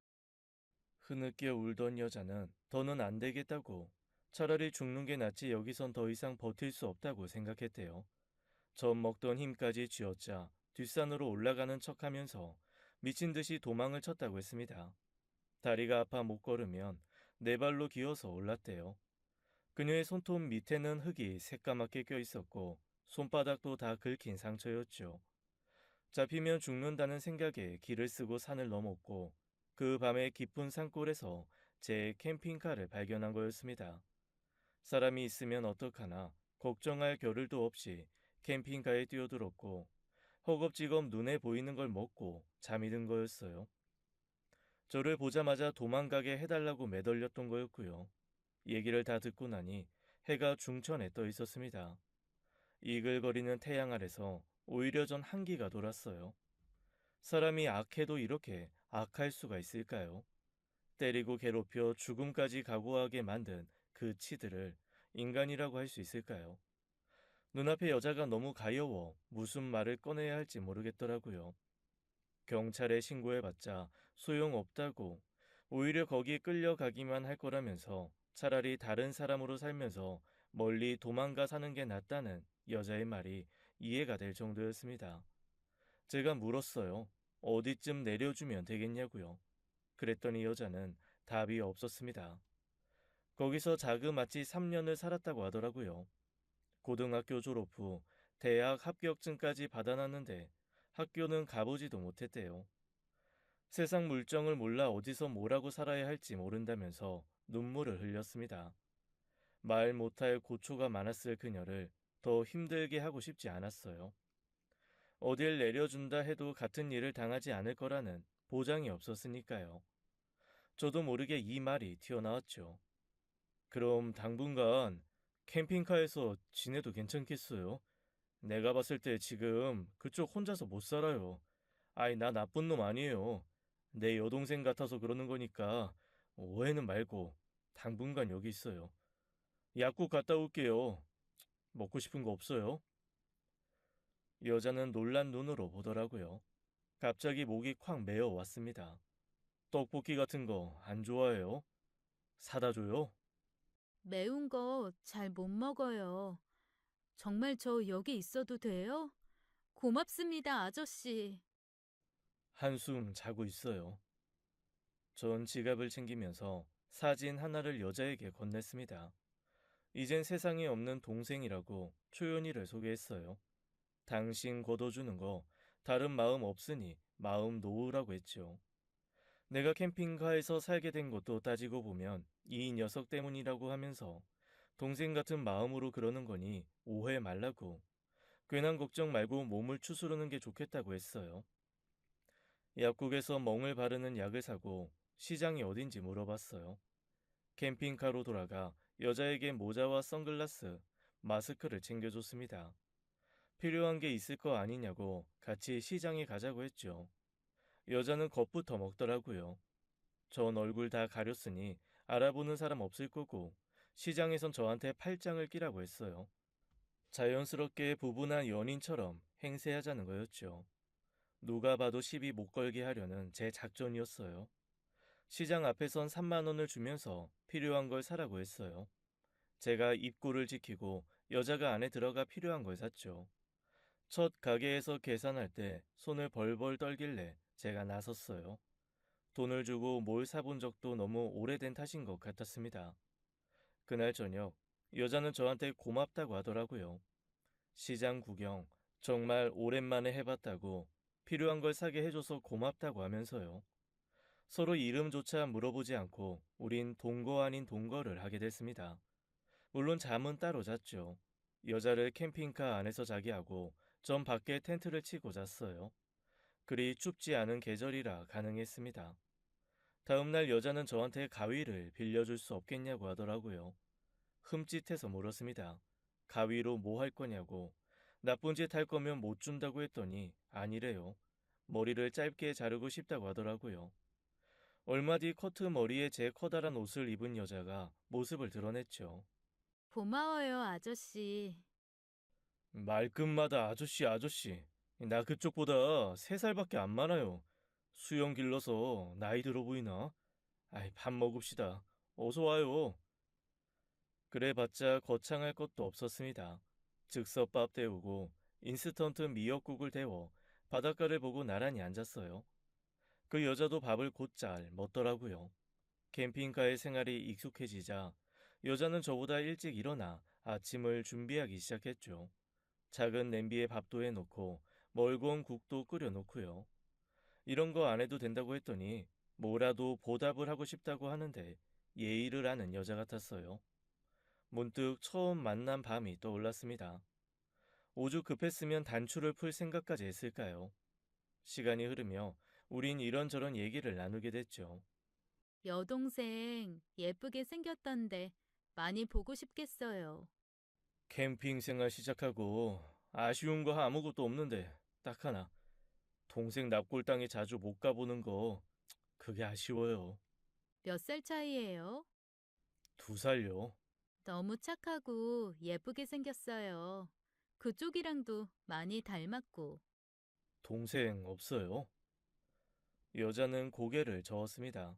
흐느껴 울던 여자는 더는 안 되겠다고 차라리 죽는 게 낫지 여기선 더 이상 버틸 수 없다고 생각했대요. 젖 먹던 힘까지 쥐어짜 뒷산으로 올라가는 척하면서 미친 듯이 도망을 쳤다고 했습니다. 다리가 아파 못 걸으면 네 발로 기어서 올랐대요. 그녀의 손톱 밑에는 흙이 새까맣게 껴 있었고 손바닥도 다 긁힌 상처였죠. 잡히면 죽는다는 생각에 길을 쓰고 산을 넘었고 그 밤에 깊은 산골에서 제 캠핑카를 발견한 거였습니다. 사람이 있으면 어떡하나 걱정할 겨를도 없이 캠핑카에 뛰어들었고 허겁지겁 눈에 보이는 걸 먹고 잠이 든 거였어요. 저를 보자마자 도망가게 해달라고 매달렸던 거였고요. 얘기를 다 듣고 나니 해가 중천에 떠 있었습니다. 이글거리는 태양 아래서 오히려 전 한기가 돌았어요. 사람이 악해도 이렇게 악할 수가 있을까요? 때리고 괴롭혀 죽음까지 각오하게 만든 그 치들을 인간이라고 할 수 있을까요? 눈앞의 여자가 너무 가여워 무슨 말을 꺼내야 할지 모르겠더라고요. 경찰에 신고해봤자 소용없다고 오히려 거기 끌려가기만 할 거라면서 차라리 다른 사람으로 살면서 멀리 도망가 사는 게 낫다는 여자의 말이 이해가 될 정도였습니다. 제가 물었어요. 어디쯤 내려주면 되겠냐고요. 그랬더니 여자는 답이 없었습니다. 거기서 자그마치 3년을 살았다고 하더라고요. 고등학교 졸업 후 대학 합격증까지 받아놨는데 학교는 가보지도 못했대요. 세상 물정을 몰라 어디서 뭐라고 살아야 할지 모른다면서 눈물을 흘렸습니다. 말 못할 고초가 많았을 그녀를 더 힘들게 하고 싶지 않았어요. 어딜 내려준다 해도 같은 일을 당하지 않을 거라는 보장이 없었으니까요. 저도 모르게 이 말이 튀어나왔죠. 그럼 당분간 캠핑카에서 지내도 괜찮겠어요? 내가 봤을 때 지금 그쪽 혼자서 못 살아요. 아이, 나 나쁜 놈 아니에요. 내 여동생 같아서 그러는 거니까 오해는 말고 당분간 여기 있어요. 약국 갔다 올게요. 먹고 싶은 거 없어요? 여자는 놀란 눈으로 보더라고요. 갑자기 목이 콱 메어 왔습니다. 떡볶이 같은 거 안 좋아해요? 사다 줘요? 매운 거 잘 못 먹어요. 정말 저 여기 있어도 돼요? 고맙습니다, 아저씨. 한숨 자고 있어요. 전 지갑을 챙기면서 사진 하나를 여자에게 건넸습니다. 이젠 세상에 없는 동생이라고 초연이를 소개했어요. 당신 걷어주는 거 다른 마음 없으니 마음 놓으라고 했죠. 내가 캠핑카에서 살게 된 것도 따지고 보면 이 녀석 때문이라고 하면서 동생 같은 마음으로 그러는 거니 오해 말라고 괜한 걱정 말고 몸을 추스르는 게 좋겠다고 했어요. 약국에서 멍을 바르는 약을 사고 시장이 어딘지 물어봤어요. 캠핑카로 돌아가 여자에게 모자와 선글라스, 마스크를 챙겨줬습니다. 필요한 게 있을 거 아니냐고 같이 시장에 가자고 했죠. 여자는 겁부터 먹더라고요. 전 얼굴 다 가렸으니 알아보는 사람 없을 거고 시장에선 저한테 팔짱을 끼라고 했어요. 자연스럽게 부분한 연인처럼 행세하자는 거였죠. 누가 봐도 시비 못 걸게 하려는 제 작전이었어요. 시장 앞에선 3만 원을 주면서 필요한 걸 사라고 했어요. 제가 입구를 지키고 여자가 안에 들어가 필요한 걸 샀죠. 첫 가게에서 계산할 때 손을 벌벌 떨길래 제가 나섰어요. 돈을 주고 뭘 사본 적도 너무 오래된 탓인 것 같았습니다. 그날 저녁, 여자는 저한테 고맙다고 하더라고요. 시장 구경 정말 오랜만에 해봤다고 필요한 걸 사게 해줘서 고맙다고 하면서요. 서로 이름조차 물어보지 않고 우린 동거 아닌 동거를 하게 됐습니다. 물론 잠은 따로 잤죠. 여자를 캠핑카 안에서 자게 하고 전 밖에 텐트를 치고 잤어요. 그리 춥지 않은 계절이라 가능했습니다. 다음날 여자는 저한테 가위를 빌려줄 수 없겠냐고 하더라고요. 흠칫해서 물었습니다. 가위로 뭐 할 거냐고. 나쁜 짓 할 거면 못 준다고 했더니 아니래요. 머리를 짧게 자르고 싶다고 하더라고요. 얼마 뒤 커트 머리에 제 커다란 옷을 입은 여자가 모습을 드러냈죠. 고마워요, 아저씨. 말끝마다 아저씨 아저씨. 나 그쪽보다 3살밖에 안 많아요. 수염 길러서 나이 들어 보이나? 아이 밥 먹읍시다. 어서 와요. 그래봤자 거창할 것도 없었습니다. 즉석밥 데우고 인스턴트 미역국을 데워 바닷가를 보고 나란히 앉았어요. 그 여자도 밥을 곧잘 먹더라고요. 캠핑카의 생활이 익숙해지자 여자는 저보다 일찍 일어나 아침을 준비하기 시작했죠. 작은 냄비에 밥도 해놓고 멀고 온 국도 끓여놓고요. 이런 거 안 해도 된다고 했더니 뭐라도 보답을 하고 싶다고 하는데 예의를 아는 여자 같았어요. 문득 처음 만난 밤이 떠올랐습니다. 오죽 급했으면 단추를 풀 생각까지 했을까요? 시간이 흐르며 우린 이런저런 얘기를 나누게 됐죠. 여동생 예쁘게 생겼던데 많이 보고 싶겠어요. 캠핑 생활 시작하고 아쉬운 거 아무것도 없는데 딱 하나. 동생 납골당에 자주 못 가보는 거 그게 아쉬워요. 몇 살 차이예요? 2살요. 너무 착하고 예쁘게 생겼어요. 그쪽이랑도 많이 닮았고. 동생 없어요? 여자는 고개를 저었습니다.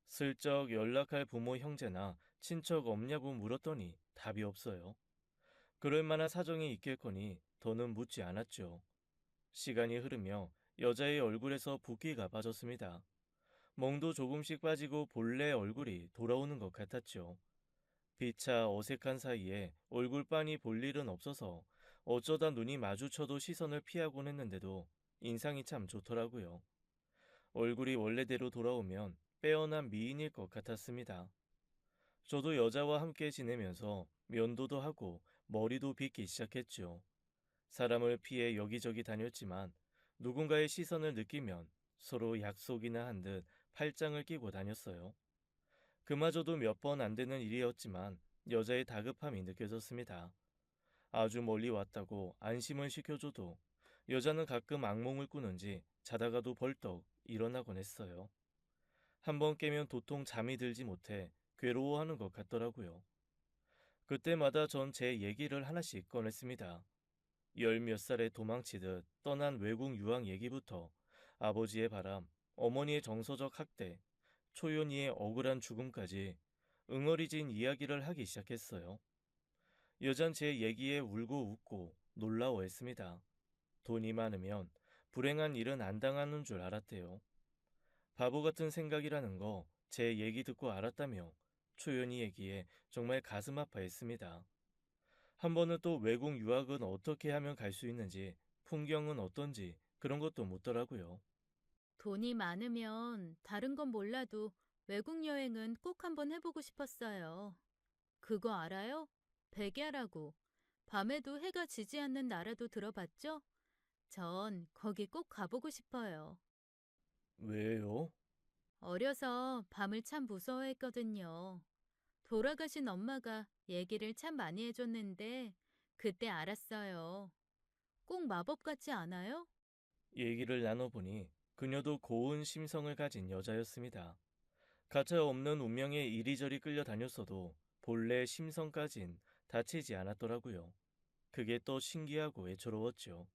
슬쩍 연락할 부모 형제나 친척 없냐고 물었더니 답이 없어요. 그럴 만한 사정이 있겠거니 더는 묻지 않았죠. 시간이 흐르며 여자의 얼굴에서 붓기가 빠졌습니다. 멍도 조금씩 빠지고 본래 얼굴이 돌아오는 것 같았죠. 피차 어색한 사이에 얼굴 빤히 볼 일은 없어서 어쩌다 눈이 마주쳐도 시선을 피하곤 했는데도 인상이 참 좋더라고요. 얼굴이 원래대로 돌아오면 빼어난 미인일 것 같았습니다. 저도 여자와 함께 지내면서 면도도 하고 머리도 빗기 시작했죠. 사람을 피해 여기저기 다녔지만 누군가의 시선을 느끼면 서로 약속이나 한 듯 팔짱을 끼고 다녔어요. 그마저도 몇 번 안 되는 일이었지만 여자의 다급함이 느껴졌습니다. 아주 멀리 왔다고 안심을 시켜줘도 여자는 가끔 악몽을 꾸는지 자다가도 벌떡 일어나곤 했어요. 한 번 깨면 도통 잠이 들지 못해 괴로워하는 것 같더라고요. 그때마다 전 제 얘기를 하나씩 꺼냈습니다. 열 몇 살에 도망치듯 떠난 외국 유학 얘기부터 아버지의 바람, 어머니의 정서적 학대, 초연이의 억울한 죽음까지 응어리진 이야기를 하기 시작했어요. 여잔 제 얘기에 울고 웃고 놀라워했습니다. 돈이 많으면 불행한 일은 안 당하는 줄 알았대요. 바보 같은 생각이라는 거 제 얘기 듣고 알았다며 초연이 얘기에 정말 가슴 아파했습니다. 한 번은 또 외국 유학은 어떻게 하면 갈 수 있는지, 풍경은 어떤지 그런 것도 묻더라고요. 돈이 많으면 다른 건 몰라도 외국 여행은 꼭 한번 해보고 싶었어요. 그거 알아요? 백야라고. 밤에도 해가 지지 않는 나라도 들어봤죠? 전 거기 꼭 가보고 싶어요. 왜요? 어려서 밤을 참 무서워했거든요. 돌아가신 엄마가 얘기를 참 많이 해줬는데 그때 알았어요. 꼭 마법 같지 않아요? 얘기를 나눠보니 그녀도 고운 심성을 가진 여자였습니다. 가차 없는 운명에 이리저리 끌려다녔어도 본래 심성까진 다치지 않았더라고요. 그게 또 신기하고 애처로웠죠.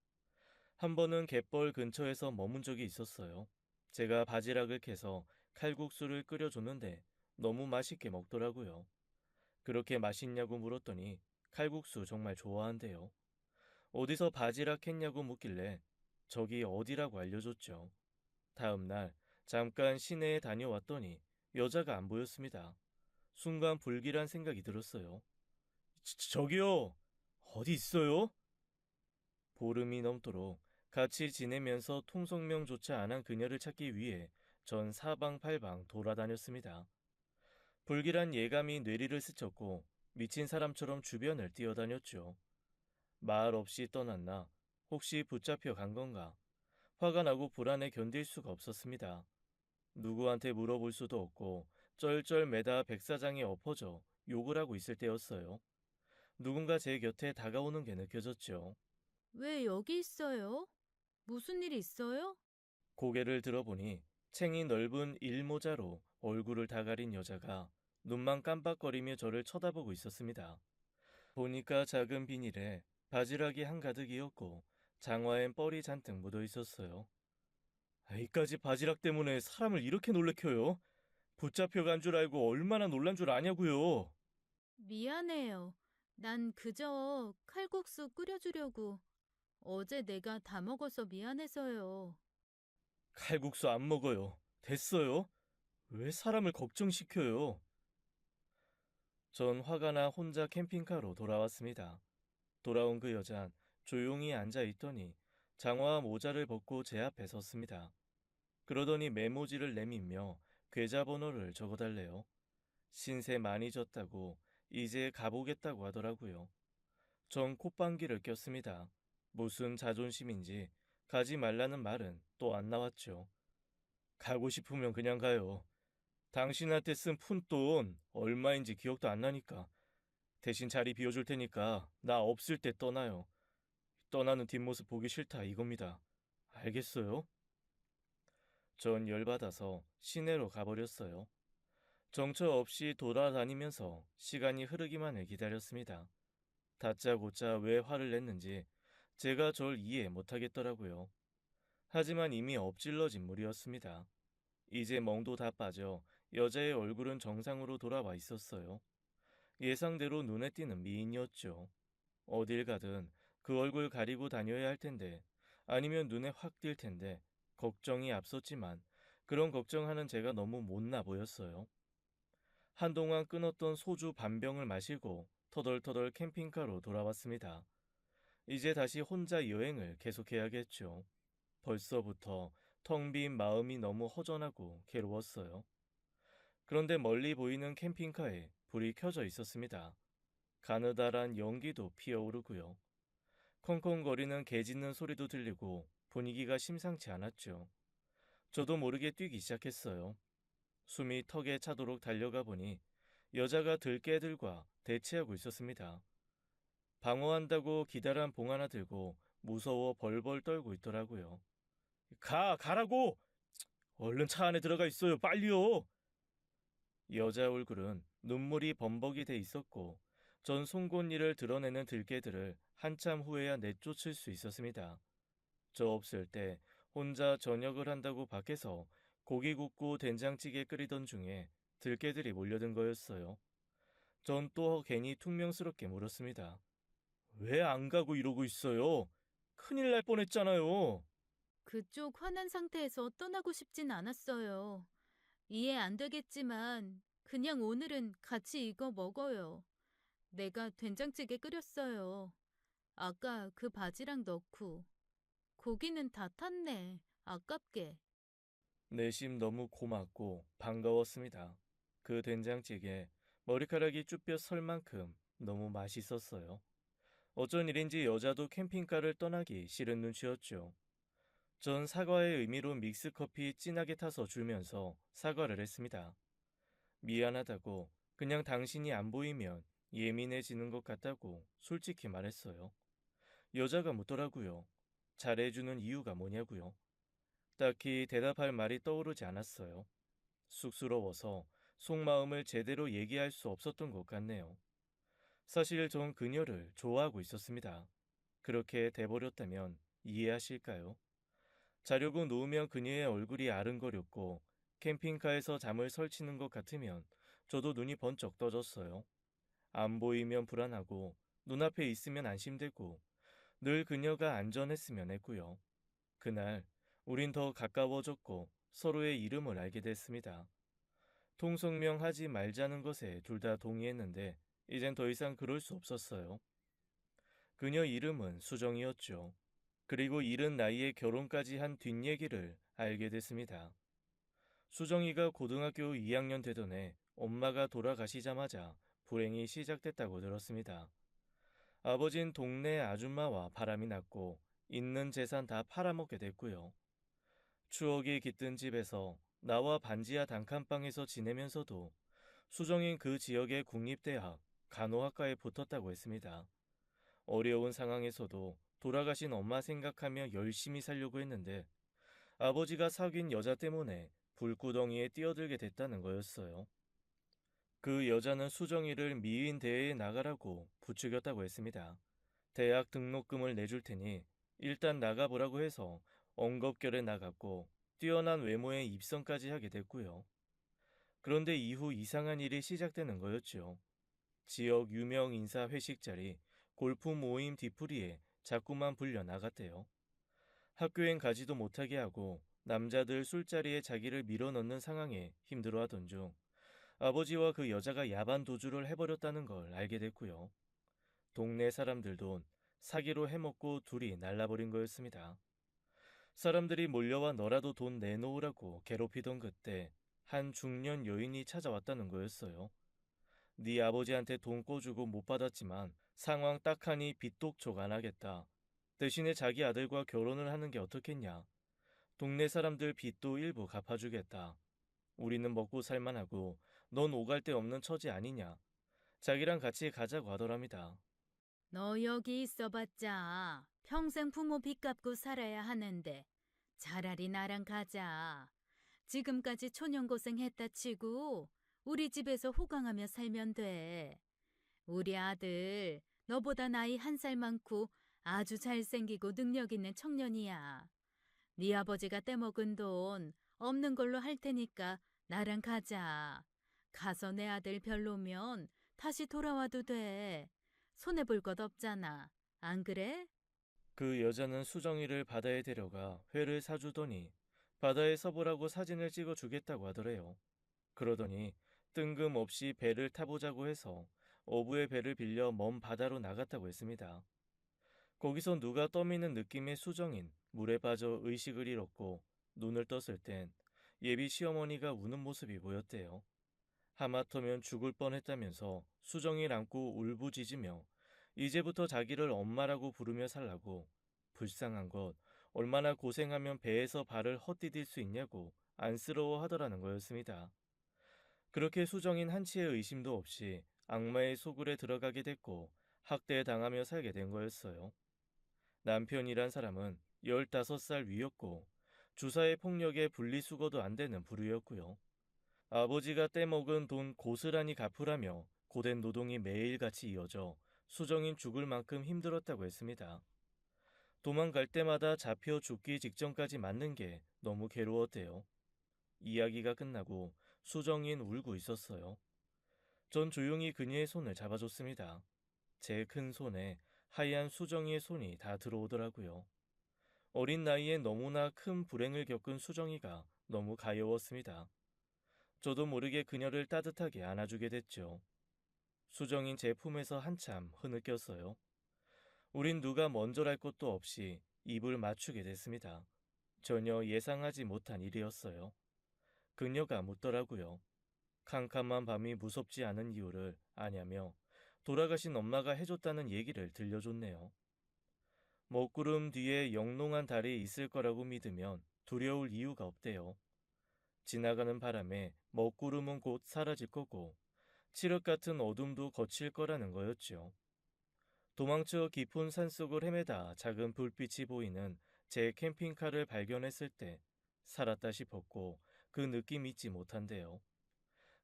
한 번은 갯벌 근처에서 머문 적이 있었어요. 제가 바지락을 캐서 칼국수를 끓여줬는데 너무 맛있게 먹더라고요. 그렇게 맛있냐고 물었더니 칼국수 정말 좋아한대요. 어디서 바지락 했냐고 묻길래 저기 어디라고 알려줬죠. 다음 날 잠깐 시내에 다녀왔더니 여자가 안 보였습니다. 순간 불길한 생각이 들었어요. 저기요, 어디 있어요? 보름이 넘도록 같이 지내면서 통성명조차 안 한 그녀를 찾기 위해 전 사방팔방 돌아다녔습니다. 불길한 예감이 뇌리를 스쳤고 미친 사람처럼 주변을 뛰어다녔죠. 말 없이 떠났나? 혹시 붙잡혀 간 건가? 화가 나고 불안해 견딜 수가 없었습니다. 누구한테 물어볼 수도 없고 쩔쩔 매다 백사장에 엎어져 욕을 하고 있을 때였어요. 누군가 제 곁에 다가오는 게 느껴졌죠. 왜 여기 있어요? 무슨 일 있어요? 고개를 들어보니 챙이 넓은 일모자로 얼굴을 다 가린 여자가 눈만 깜빡거리며 저를 쳐다보고 있었습니다. 보니까 작은 비닐에 바지락이 한가득이었고 장화엔 뻘이 잔뜩 묻어 있었어요. 이까지 바지락 때문에 사람을 이렇게 놀래켜요? 붙잡혀 간 줄 알고 얼마나 놀란 줄 아냐고요. 미안해요. 난 그저 칼국수 끓여주려고. 어제 내가 다 먹어서 미안해서요. 칼국수 안 먹어요. 됐어요? 왜 사람을 걱정시켜요? 전 화가 나 혼자 캠핑카로 돌아왔습니다. 돌아온 그 여잔 조용히 앉아 있더니 장화와 모자를 벗고 제 앞에 섰습니다. 그러더니 메모지를 내밀며 계좌번호를 적어달래요. 신세 많이 졌다고 이제 가보겠다고 하더라고요. 전 콧방귀를 꼈습니다. 무슨 자존심인지 가지 말라는 말은 또 안 나왔죠. 가고 싶으면 그냥 가요. 당신한테 쓴 푼돈 얼마인지 기억도 안 나니까 대신 자리 비워줄 테니까 나 없을 때 떠나요. 떠나는 뒷모습 보기 싫다 이겁니다. 알겠어요? 전 열받아서 시내로 가버렸어요. 정처 없이 돌아다니면서 시간이 흐르기만을 기다렸습니다. 다짜고짜 왜 화를 냈는지 제가 절 이해 못하겠더라고요. 하지만 이미 엎질러진 물이었습니다. 이제 멍도 다 빠져 여자의 얼굴은 정상으로 돌아와 있었어요. 예상대로 눈에 띄는 미인이었죠. 어딜 가든 그 얼굴 가리고 다녀야 할 텐데, 아니면 눈에 확 띌 텐데, 걱정이 앞섰지만 그런 걱정하는 제가 너무 못나 보였어요. 한동안 끊었던 소주 반병을 마시고 터덜터덜 캠핑카로 돌아왔습니다. 이제 다시 혼자 여행을 계속해야겠죠. 벌써부터 텅 빈 마음이 너무 허전하고 괴로웠어요. 그런데 멀리 보이는 캠핑카에 불이 켜져 있었습니다. 가느다란 연기도 피어오르고요. 콩콩거리는 개 짖는 소리도 들리고 분위기가 심상치 않았죠. 저도 모르게 뛰기 시작했어요. 숨이 턱에 차도록 달려가 보니 여자가 들개들과 대치하고 있었습니다. 방어한다고 기다란 봉 하나 들고 무서워 벌벌 떨고 있더라고요. 가라고! 얼른 차 안에 들어가 있어요, 빨리요! 여자 얼굴은 눈물이 범벅이 돼 있었고 전 송곳니를 드러내는 들개들을 한참 후에야 내쫓을 수 있었습니다. 저 없을 때 혼자 저녁을 한다고 밖에서 고기 굽고 된장찌개 끓이던 중에 들개들이 몰려든 거였어요. 전 또 괜히 퉁명스럽게 물었습니다. 왜 안 가고 이러고 있어요? 큰일 날 뻔했잖아요. 그쪽 화난 상태에서 떠나고 싶진 않았어요. 이해 안 되겠지만 그냥 오늘은 같이 이거 먹어요. 내가 된장찌개 끓였어요. 아까 그 바지락 넣고. 고기는 다 탔네. 아깝게. 내심 너무 고맙고 반가웠습니다. 그 된장찌개 머리카락이 쭈뼛 설 만큼 너무 맛있었어요. 어쩐 일인지 여자도 캠핑카를 떠나기 싫은 눈치였죠. 전 사과의 의미로 믹스커피 진하게 타서 줄면서 사과를 했습니다. 미안하다고, 그냥 당신이 안 보이면 예민해지는 것 같다고 솔직히 말했어요. 여자가 묻더라고요. 잘해주는 이유가 뭐냐고요. 딱히 대답할 말이 떠오르지 않았어요. 쑥스러워서 속마음을 제대로 얘기할 수 없었던 것 같네요. 사실 전 그녀를 좋아하고 있었습니다. 그렇게 돼버렸다면 이해하실까요? 자려고 누우면 그녀의 얼굴이 아른거렸고 캠핑카에서 잠을 설치는 것 같으면 저도 눈이 번쩍 떠졌어요. 안 보이면 불안하고 눈앞에 있으면 안심되고 늘 그녀가 안전했으면 했고요. 그날 우린 더 가까워졌고 서로의 이름을 알게 됐습니다. 통성명 하지 말자는 것에 둘 다 동의했는데 이젠 더 이상 그럴 수 없었어요. 그녀 이름은 수정이었죠. 그리고 이른 나이에 결혼까지 한 뒷얘기를 알게 됐습니다. 수정이가 고등학교 2학년 되던 해 엄마가 돌아가시자마자 불행이 시작됐다고 들었습니다. 아버진 동네 아줌마와 바람이 났고 있는 재산 다 팔아먹게 됐고요. 추억이 깃든 집에서 나와 반지하 단칸방에서 지내면서도 수정인 그 지역의 국립대학 간호학과에 붙었다고 했습니다. 어려운 상황에서도 돌아가신 엄마 생각하며 열심히 살려고 했는데 아버지가 사귄 여자 때문에 불구덩이에 뛰어들게 됐다는 거였어요. 그 여자는 수정이를 미인 대회에 나가라고 부추겼다고 했습니다. 대학 등록금을 내줄 테니 일단 나가보라고 해서 엉겁결에 나갔고 뛰어난 외모에 입성까지 하게 됐고요. 그런데 이후 이상한 일이 시작되는 거였죠. 지역 유명 인사 회식 자리, 골프 모임 뒤풀이에 자꾸만 불려 나갔대요. 학교엔 가지도 못하게 하고 남자들 술자리에 자기를 밀어넣는 상황에 힘들어하던 중 아버지와 그 여자가 야반 도주를 해버렸다는 걸 알게 됐고요. 동네 사람들도 사기로 해먹고 둘이 날라버린 거였습니다. 사람들이 몰려와 너라도 돈 내놓으라고 괴롭히던 그때 한 중년 여인이 찾아왔다는 거였어요. 네 아버지한테 돈 꿔주고 못 받았지만 상황 딱하니 빚독촉 안 하겠다. 대신에 자기 아들과 결혼을 하는 게 어떻겠냐. 동네 사람들 빚도 일부 갚아주겠다. 우리는 먹고 살만하고 넌 오갈 데 없는 처지 아니냐. 자기랑 같이 가자고 하더랍니다. 너 여기 있어봤자 평생 부모 빚 갚고 살아야 하는데 차라리 나랑 가자. 지금까지 초년고생했다 치고 우리 집에서 호강하며 살면 돼. 우리 아들 너보다 나이 1살 많고 아주 잘생기고 능력 있는 청년이야. 네 아버지가 떼먹은 돈 없는 걸로 할 테니까 나랑 가자. 가서 내 아들 별로면 다시 돌아와도 돼. 손해볼 것 없잖아. 안 그래? 그 여자는 수정이를 바다에 데려가 회를 사주더니 바다에 서보라고 사진을 찍어주겠다고 하더래요. 그러더니 뜬금없이 배를 타보자고 해서 어부의 배를 빌려 먼 바다로 나갔다고 했습니다. 거기서 누가 떠미는 느낌의 수정인 물에 빠져 의식을 잃었고 눈을 떴을 땐 예비 시어머니가 우는 모습이 보였대요. 하마터면 죽을 뻔했다면서 수정이를 안고 울부짖으며 이제부터 자기를 엄마라고 부르며 살라고 불쌍한 것 얼마나 고생하면 배에서 발을 헛디딜 수 있냐고 안쓰러워 하더라는 거였습니다. 그렇게 수정인 한치의 의심도 없이 악마의 소굴에 들어가게 됐고 학대당하며 살게 된 거였어요. 남편이란 사람은 15살 위였고 주사의 폭력에 분리수거도 안 되는 부류였고요. 아버지가 떼먹은 돈 고스란히 갚으라며 고된 노동이 매일같이 이어져 수정인 죽을 만큼 힘들었다고 했습니다. 도망갈 때마다 잡혀 죽기 직전까지 맞는 게 너무 괴로웠대요. 이야기가 끝나고 수정인 울고 있었어요. 전 조용히 그녀의 손을 잡아줬습니다. 제 큰 손에 하얀 수정이의 손이 다 들어오더라고요. 어린 나이에 너무나 큰 불행을 겪은 수정이가 너무 가여웠습니다. 저도 모르게 그녀를 따뜻하게 안아주게 됐죠. 수정인 제 품에서 한참 흐느꼈어요. 우린 누가 먼저랄 것도 없이 입을 맞추게 됐습니다. 전혀 예상하지 못한 일이었어요. 그녀가 묻더라고요. 캄캄한 밤이 무섭지 않은 이유를 아냐며 돌아가신 엄마가 해줬다는 얘기를 들려줬네요. 먹구름 뒤에 영롱한 달이 있을 거라고 믿으면 두려울 이유가 없대요. 지나가는 바람에 먹구름은 곧 사라질 거고 칠흑 같은 어둠도 거칠 거라는 거였죠. 도망쳐 깊은 산속을 헤매다 작은 불빛이 보이는 제 캠핑카를 발견했을 때 살았다 싶었고 그 느낌 잊지 못한대요.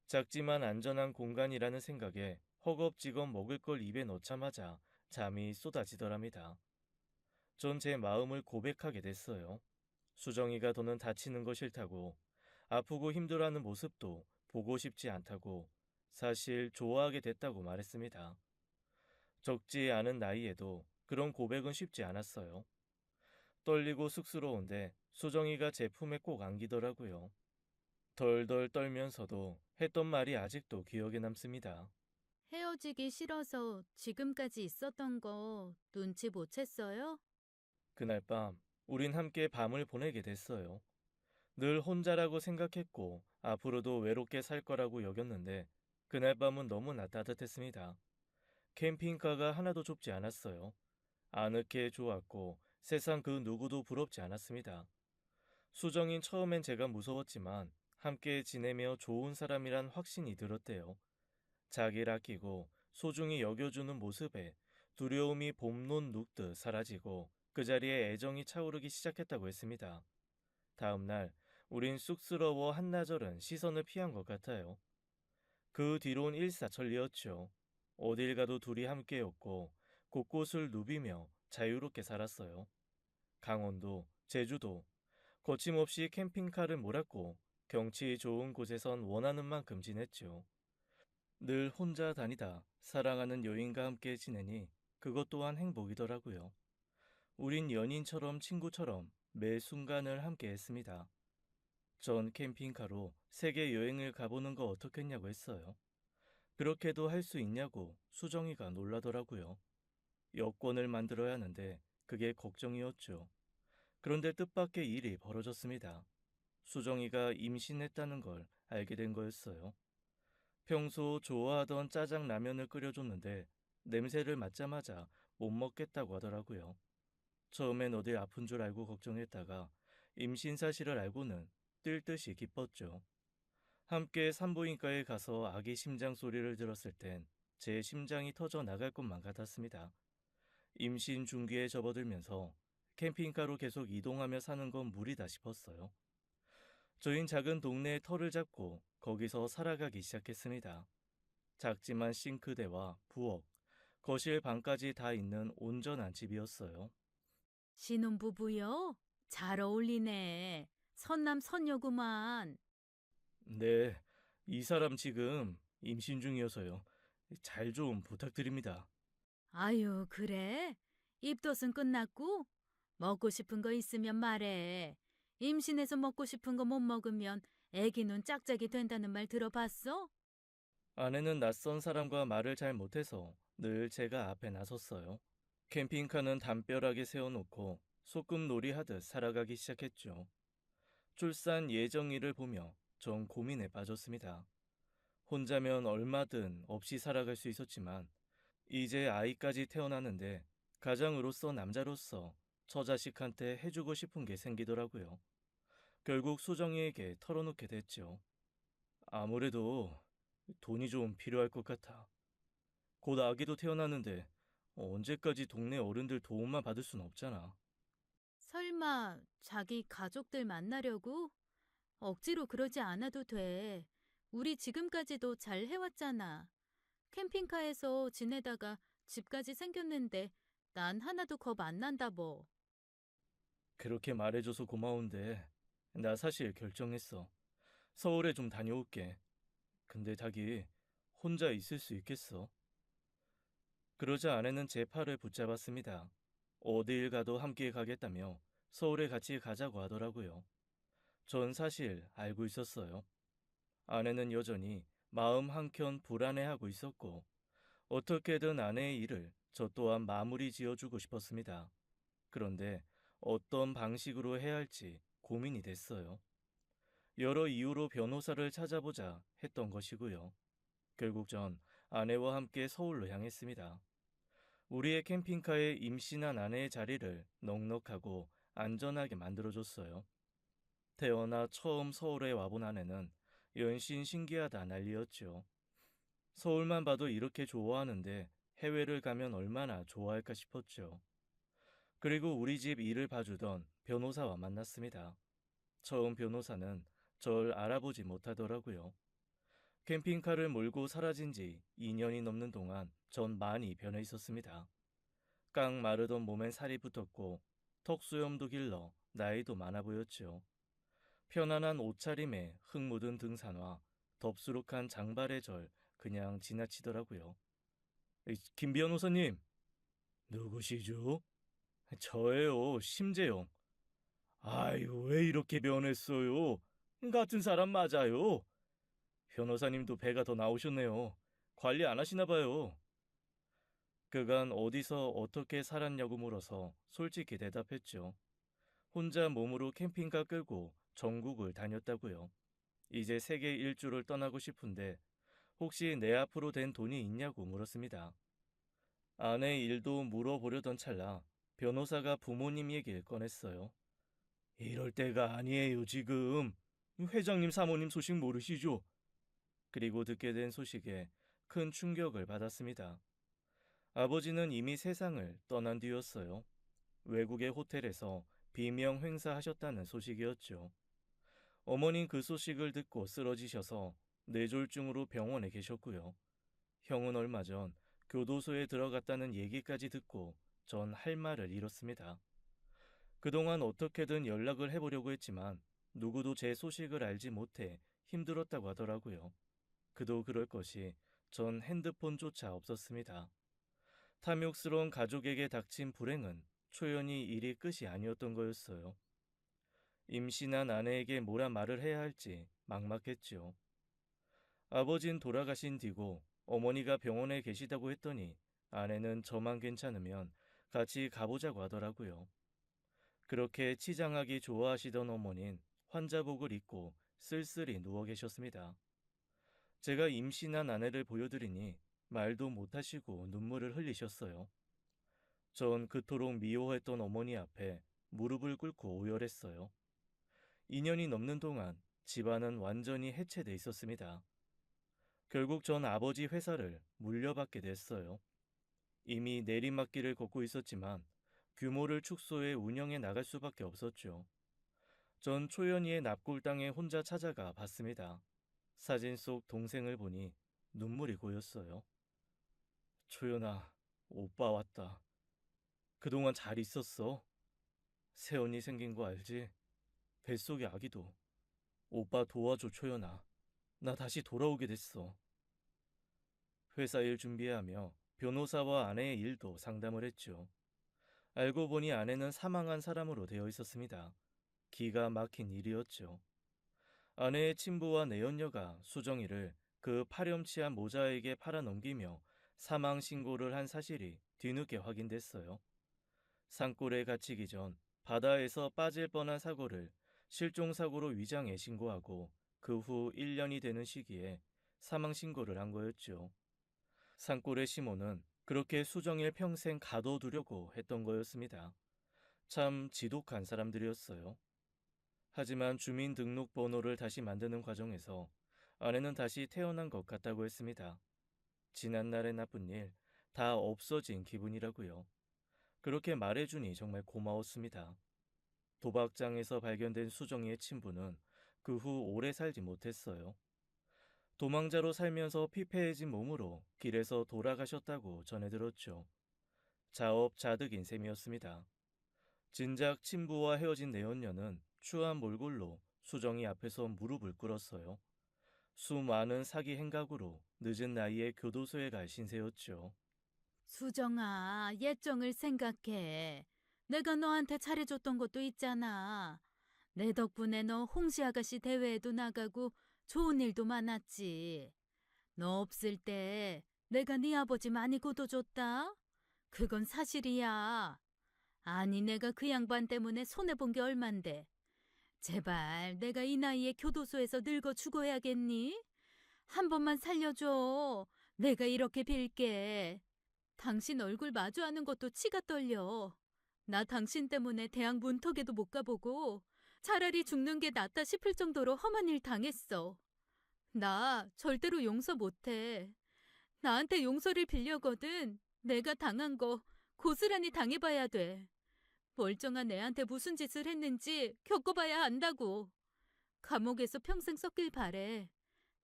작지만 안전한 공간이라는 생각에 허겁지겁 먹을 걸 입에 넣자마자 잠이 쏟아지더랍니다. 전 제 마음을 고백하게 됐어요. 수정이가 더는 다치는 거 싫다고, 아프고 힘들어하는 모습도 보고 싶지 않다고, 사실 좋아하게 됐다고 말했습니다. 적지 않은 나이에도 그런 고백은 쉽지 않았어요. 떨리고 쑥스러운데 수정이가 제 품에 꼭 안기더라고요. 덜덜 떨면서도 했던 말이 아직도 기억에 남습니다. 헤어지기 싫어서 지금까지 있었던 거 눈치 못 챘어요? 그날 밤 우린 함께 밤을 보내게 됐어요. 늘 혼자라고 생각했고 앞으로도 외롭게 살 거라고 여겼는데 그날 밤은 너무나 따뜻했습니다. 캠핑카가 하나도 좁지 않았어요. 아늑해 좋았고 세상 그 누구도 부럽지 않았습니다. 수정인 처음엔 제가 무서웠지만 함께 지내며 좋은 사람이란 확신이 들었대요. 자기를 아끼고 소중히 여겨주는 모습에 두려움이 봄눈 눕듯 사라지고 그 자리에 애정이 차오르기 시작했다고 했습니다. 다음 날 우린 쑥스러워 한나절은 시선을 피한 것 같아요. 그 뒤론 일사천리였죠. 어딜 가도 둘이 함께였고 곳곳을 누비며 자유롭게 살았어요. 강원도, 제주도, 거침없이 캠핑카를 몰았고 경치 좋은 곳에선 원하는 만큼 지냈죠. 늘 혼자 다니다 사랑하는 여인과 함께 지내니 그것 또한 행복이더라고요. 우린 연인처럼 친구처럼 매 순간을 함께 했습니다. 전 캠핑카로 세계 여행을 가보는 거 어떻겠냐고 했어요. 그렇게도 할 수 있냐고 수정이가 놀라더라고요. 여권을 만들어야 하는데 그게 걱정이었죠. 그런데 뜻밖의 일이 벌어졌습니다. 수정이가 임신했다는 걸 알게 된 거였어요. 평소 좋아하던 짜장라면을 끓여줬는데 냄새를 맡자마자 못 먹겠다고 하더라고요. 처음엔 어딜 아픈 줄 알고 걱정했다가 임신 사실을 알고는 뜰 듯이 기뻤죠. 함께 산부인과에 가서 아기 심장 소리를 들었을 땐 제 심장이 터져 나갈 것만 같았습니다. 임신 중기에 접어들면서 캠핑카로 계속 이동하며 사는 건 무리다 싶었어요. 저흰 작은 동네에 터를 잡고 거기서 살아가기 시작했습니다. 작지만 싱크대와 부엌, 거실 방까지 다 있는 온전한 집이었어요. 신혼부부요? 잘 어울리네. 선남 선녀구만. 네, 이 사람 지금 임신 중이어서요. 잘 좀 부탁드립니다. 아유, 그래? 입덧은 끝났고? 먹고 싶은 거 있으면 말해. 임신해서 먹고 싶은 거 못 먹으면 애기는 짝짝이 된다는 말 들어봤어? 아내는 낯선 사람과 말을 잘 못해서 늘 제가 앞에 나섰어요. 캠핑카는 담벼락에 세워놓고 소꿉놀이 하듯 살아가기 시작했죠. 출산 예정일을 보며 전 고민에 빠졌습니다. 혼자면 얼마든 없이 살아갈 수 있었지만 이제 아이까지 태어나는데 가장으로서 남자로서 처자식한테 해주고 싶은 게 생기더라고요. 결국 수정이에게 털어놓게 됐죠. 아무래도 돈이 좀 필요할 것 같아. 곧 아기도 태어나는데 언제까지 동네 어른들 도움만 받을 순 없잖아. 설마 자기 가족들 만나려고? 억지로 그러지 않아도 돼. 우리 지금까지도 잘 해왔잖아. 캠핑카에서 지내다가 집까지 생겼는데 난 하나도 겁 안 난다 뭐. 그렇게 말해줘서 고마운데 나 사실 결정했어. 서울에 좀 다녀올게. 근데 자기 혼자 있을 수 있겠어? 그러자 아내는 제 팔을 붙잡았습니다. 어딜 가도 함께 가겠다며 서울에 같이 가자고 하더라고요. 전 사실 알고 있었어요. 아내는 여전히 마음 한켠 불안해하고 있었고 어떻게든 아내의 일을 저 또한 마무리 지어주고 싶었습니다. 그런데 어떤 방식으로 해야 할지 고민이 됐어요. 여러 이유로 변호사를 찾아보자 했던 것이고요. 결국 전 아내와 함께 서울로 향했습니다. 우리의 캠핑카에 임신한 아내의 자리를 넉넉하고 안전하게 만들어줬어요. 태어나 처음 서울에 와본 아내는 연신 신기하다 난리였죠. 서울만 봐도 이렇게 좋아하는데 해외를 가면 얼마나 좋아할까 싶었죠. 그리고 우리 집 일을 봐주던 변호사와 만났습니다. 처음 변호사는 절 알아보지 못하더라고요. 캠핑카를 몰고 사라진 지 2년이 넘는 동안 전 많이 변해 있었습니다. 깡 마르던 몸엔 살이 붙었고 턱수염도 길러 나이도 많아 보였죠. 편안한 옷차림에 흙 묻은 등산화, 덥수룩한 장발의 절 그냥 지나치더라고요. 김 변호사님, 누구시죠? 저예요, 심재영. 아유, 왜 이렇게 변했어요? 같은 사람 맞아요. 변호사님도 배가 더 나오셨네요. 관리 안 하시나 봐요. 그간 어디서 어떻게 살았냐고 물어서 솔직히 대답했죠. 혼자 몸으로 캠핑카 끌고 전국을 다녔다고요. 이제 세계 일주를 떠나고 싶은데 혹시 내 앞으로 된 돈이 있냐고 물었습니다. 아내 일도 물어보려던 찰나 변호사가 부모님 얘기를 꺼냈어요. 이럴 때가 아니에요, 지금. 회장님 사모님 소식 모르시죠? 그리고 듣게 된 소식에 큰 충격을 받았습니다. 아버지는 이미 세상을 떠난 뒤였어요. 외국의 호텔에서 비명 행사하셨다는 소식이었죠. 어머닌 그 소식을 듣고 쓰러지셔서 뇌졸중으로 병원에 계셨고요. 형은 얼마 전 교도소에 들어갔다는 얘기까지 듣고 전 할 말을 잃었습니다. 그동안 어떻게든 연락을 해보려고 했지만 누구도 제 소식을 알지 못해 힘들었다고 하더라고요. 그도 그럴 것이 전 핸드폰조차 없었습니다. 탐욕스러운 가족에게 닥친 불행은 초연히 일이 끝이 아니었던 거였어요. 임신한 아내에게 뭐라 말을 해야 할지 막막했죠. 아버진 돌아가신 뒤고 어머니가 병원에 계시다고 했더니 아내는 저만 괜찮으면 같이 가보자고 하더라고요. 그렇게 치장하기 좋아하시던 어머닌 환자복을 입고 쓸쓸히 누워 계셨습니다. 제가 임신한 아내를 보여드리니 말도 못하시고 눈물을 흘리셨어요. 전 그토록 미워했던 어머니 앞에 무릎을 꿇고 오열했어요. 2년이 넘는 동안 집안은 완전히 해체돼 있었습니다. 결국 전 아버지 회사를 물려받게 됐어요. 이미 내리막길을 걷고 있었지만 규모를 축소해 운영해 나갈 수밖에 없었죠. 전 초연이의 납골당에 혼자 찾아가 봤습니다. 사진 속 동생을 보니 눈물이 고였어요. 초연아, 오빠 왔다. 그동안 잘 있었어? 새언니 생긴 거 알지? 뱃속의 아기도. 오빠 도와줘, 초연아. 나 다시 돌아오게 됐어. 회사 일 준비하며 변호사와 아내의 일도 상담을 했죠. 알고 보니 아내는 사망한 사람으로 되어 있었습니다. 기가 막힌 일이었죠. 아내의 친부와 내연녀가 수정이를 그 파렴치한 모자에게 팔아넘기며 사망 신고를 한 사실이 뒤늦게 확인됐어요. 산골에 갇히기 전 바다에서 빠질 뻔한 사고를 실종사고로 위장해 신고하고 그 후 1년이 되는 시기에 사망 신고를 한 거였죠. 산골의 시모는 그렇게 수정일 평생 가둬두려고 했던 거였습니다. 참 지독한 사람들이었어요. 하지만 주민등록번호를 다시 만드는 과정에서 아내는 다시 태어난 것 같다고 했습니다. 지난날의 나쁜 일 다 없어진 기분이라고요. 그렇게 말해주니 정말 고마웠습니다. 도박장에서 발견된 수정이의 친부는 그 후 오래 살지 못했어요. 도망자로 살면서 피폐해진 몸으로 길에서 돌아가셨다고 전해들었죠. 자업자득인 셈이었습니다. 진작 친부와 헤어진 내연녀는 추한 몰골로 수정이 앞에서 무릎을 꿇었어요. 수많은 사기 행각으로 늦은 나이에 교도소에 갈 신세였죠. 수정아, 옛정을 생각해. 내가 너한테 잘해줬던 것도 있잖아. 내 덕분에 너 홍시 아가씨 대회에도 나가고 좋은 일도 많았지. 너 없을 때 내가 네 아버지 많이 거둬줬다. 그건 사실이야. 아니, 내가 그 양반 때문에 손해본 게 얼만데. 제발 내가 이 나이에 교도소에서 늙어 죽어야겠니? 한 번만 살려줘. 내가 이렇게 빌게. 당신 얼굴 마주하는 것도 치가 떨려. 나 당신 때문에 대학 문턱에도 못 가보고 차라리 죽는 게 낫다 싶을 정도로 험한 일 당했어. 나 절대로 용서 못해. 나한테 용서를 빌려거든. 내가 당한 거 고스란히 당해봐야 돼. 멀쩡한 애한테 무슨 짓을 했는지 겪어봐야 안다고. 감옥에서 평생 썩길 바래.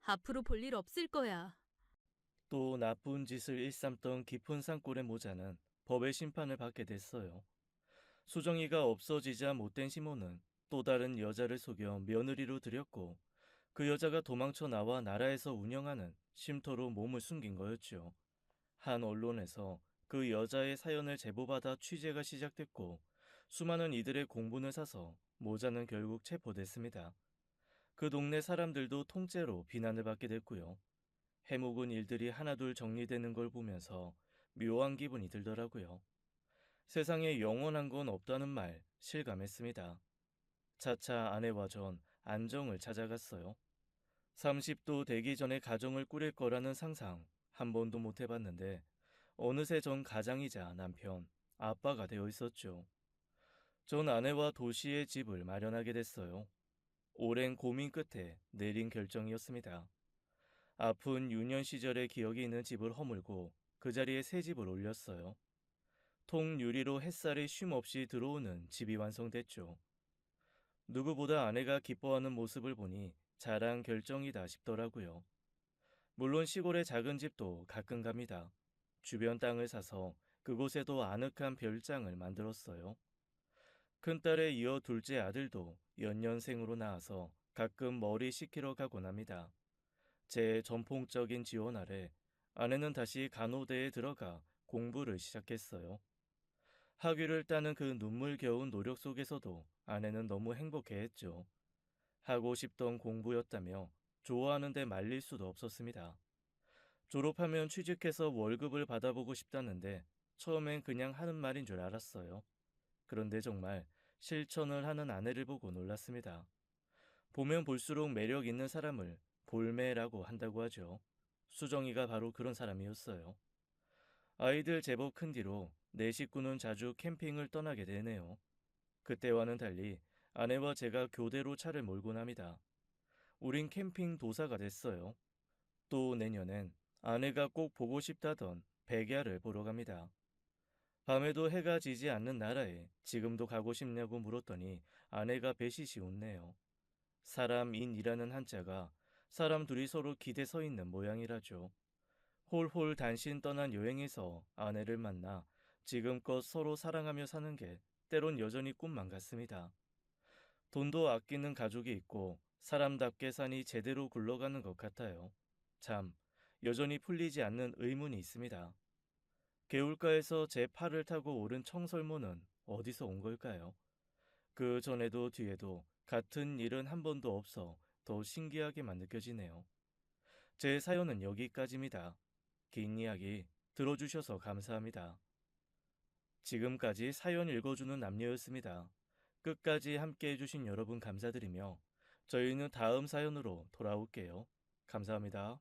앞으로 볼 일 없을 거야. 또 나쁜 짓을 일삼던 깊은 산골의 모자는 법의 심판을 받게 됐어요. 수정이가 없어지자 못된 시몬은 또 다른 여자를 속여 며느리로 들였고 그 여자가 도망쳐 나와 나라에서 운영하는 쉼터로 몸을 숨긴 거였죠. 한 언론에서 그 여자의 사연을 제보받아 취재가 시작됐고 수많은 이들의 공분을 사서 모자는 결국 체포됐습니다. 그 동네 사람들도 통째로 비난을 받게 됐고요. 해묵은 일들이 하나둘 정리되는 걸 보면서 묘한 기분이 들더라고요. 세상에 영원한 건 없다는 말 실감했습니다. 차차 아내와 전 안정을 찾아갔어요. 30도 되기 전에 가정을 꾸릴 거라는 상상 한 번도 못 해봤는데 어느새 전 가장이자 남편, 아빠가 되어 있었죠. 전 아내와 도시에 집을 마련하게 됐어요. 오랜 고민 끝에 내린 결정이었습니다. 아픈 유년 시절의 기억이 있는 집을 허물고 그 자리에 새 집을 올렸어요. 통유리로 햇살이 쉼없이 들어오는 집이 완성됐죠. 누구보다 아내가 기뻐하는 모습을 보니 잘한 결정이다 싶더라고요. 물론 시골의 작은 집도 가끔 갑니다. 주변 땅을 사서 그곳에도 아늑한 별장을 만들었어요. 큰딸에 이어 둘째 아들도 연년생으로 낳아서 가끔 머리 식히러 가곤 합니다. 제 전폭적인 지원 아래 아내는 다시 간호대에 들어가 공부를 시작했어요. 학위를 따는 그 눈물겨운 노력 속에서도 아내는 너무 행복해했죠. 하고 싶던 공부였다며 좋아하는데 말릴 수도 없었습니다. 졸업하면 취직해서 월급을 받아보고 싶다는데 처음엔 그냥 하는 말인 줄 알았어요. 그런데 정말 실천을 하는 아내를 보고 놀랐습니다. 보면 볼수록 매력 있는 사람을 볼매라고 한다고 하죠. 수정이가 바로 그런 사람이었어요. 아이들 제법 큰 뒤로 내 식구는 자주 캠핑을 떠나게 되네요. 그때와는 달리 아내와 제가 교대로 차를 몰곤 합니다. 우린 캠핑 도사가 됐어요. 또 내년엔 아내가 꼭 보고 싶다던 백야를 보러 갑니다. 밤에도 해가 지지 않는 나라에 지금도 가고 싶냐고 물었더니 아내가 배시시 웃네요. 사람인이라는 한자가 사람 둘이 서로 기대 서 있는 모양이라죠. 홀홀 단신 떠난 여행에서 아내를 만나 지금껏 서로 사랑하며 사는 게 때론 여전히 꿈만 같습니다. 돈도 아끼는 가족이 있고 사람답게 사니 제대로 굴러가는 것 같아요. 참, 여전히 풀리지 않는 의문이 있습니다. 개울가에서 제 팔을 타고 오른 청설모는 어디서 온 걸까요? 그 전에도 뒤에도 같은 일은 한 번도 없어 더 신기하게만 느껴지네요. 제 사연은 여기까지입니다. 긴 이야기 들어주셔서 감사합니다. 지금까지 사연 읽어주는 남녀였습니다. 끝까지 함께 해주신 여러분 감사드리며 저희는 다음 사연으로 돌아올게요. 감사합니다.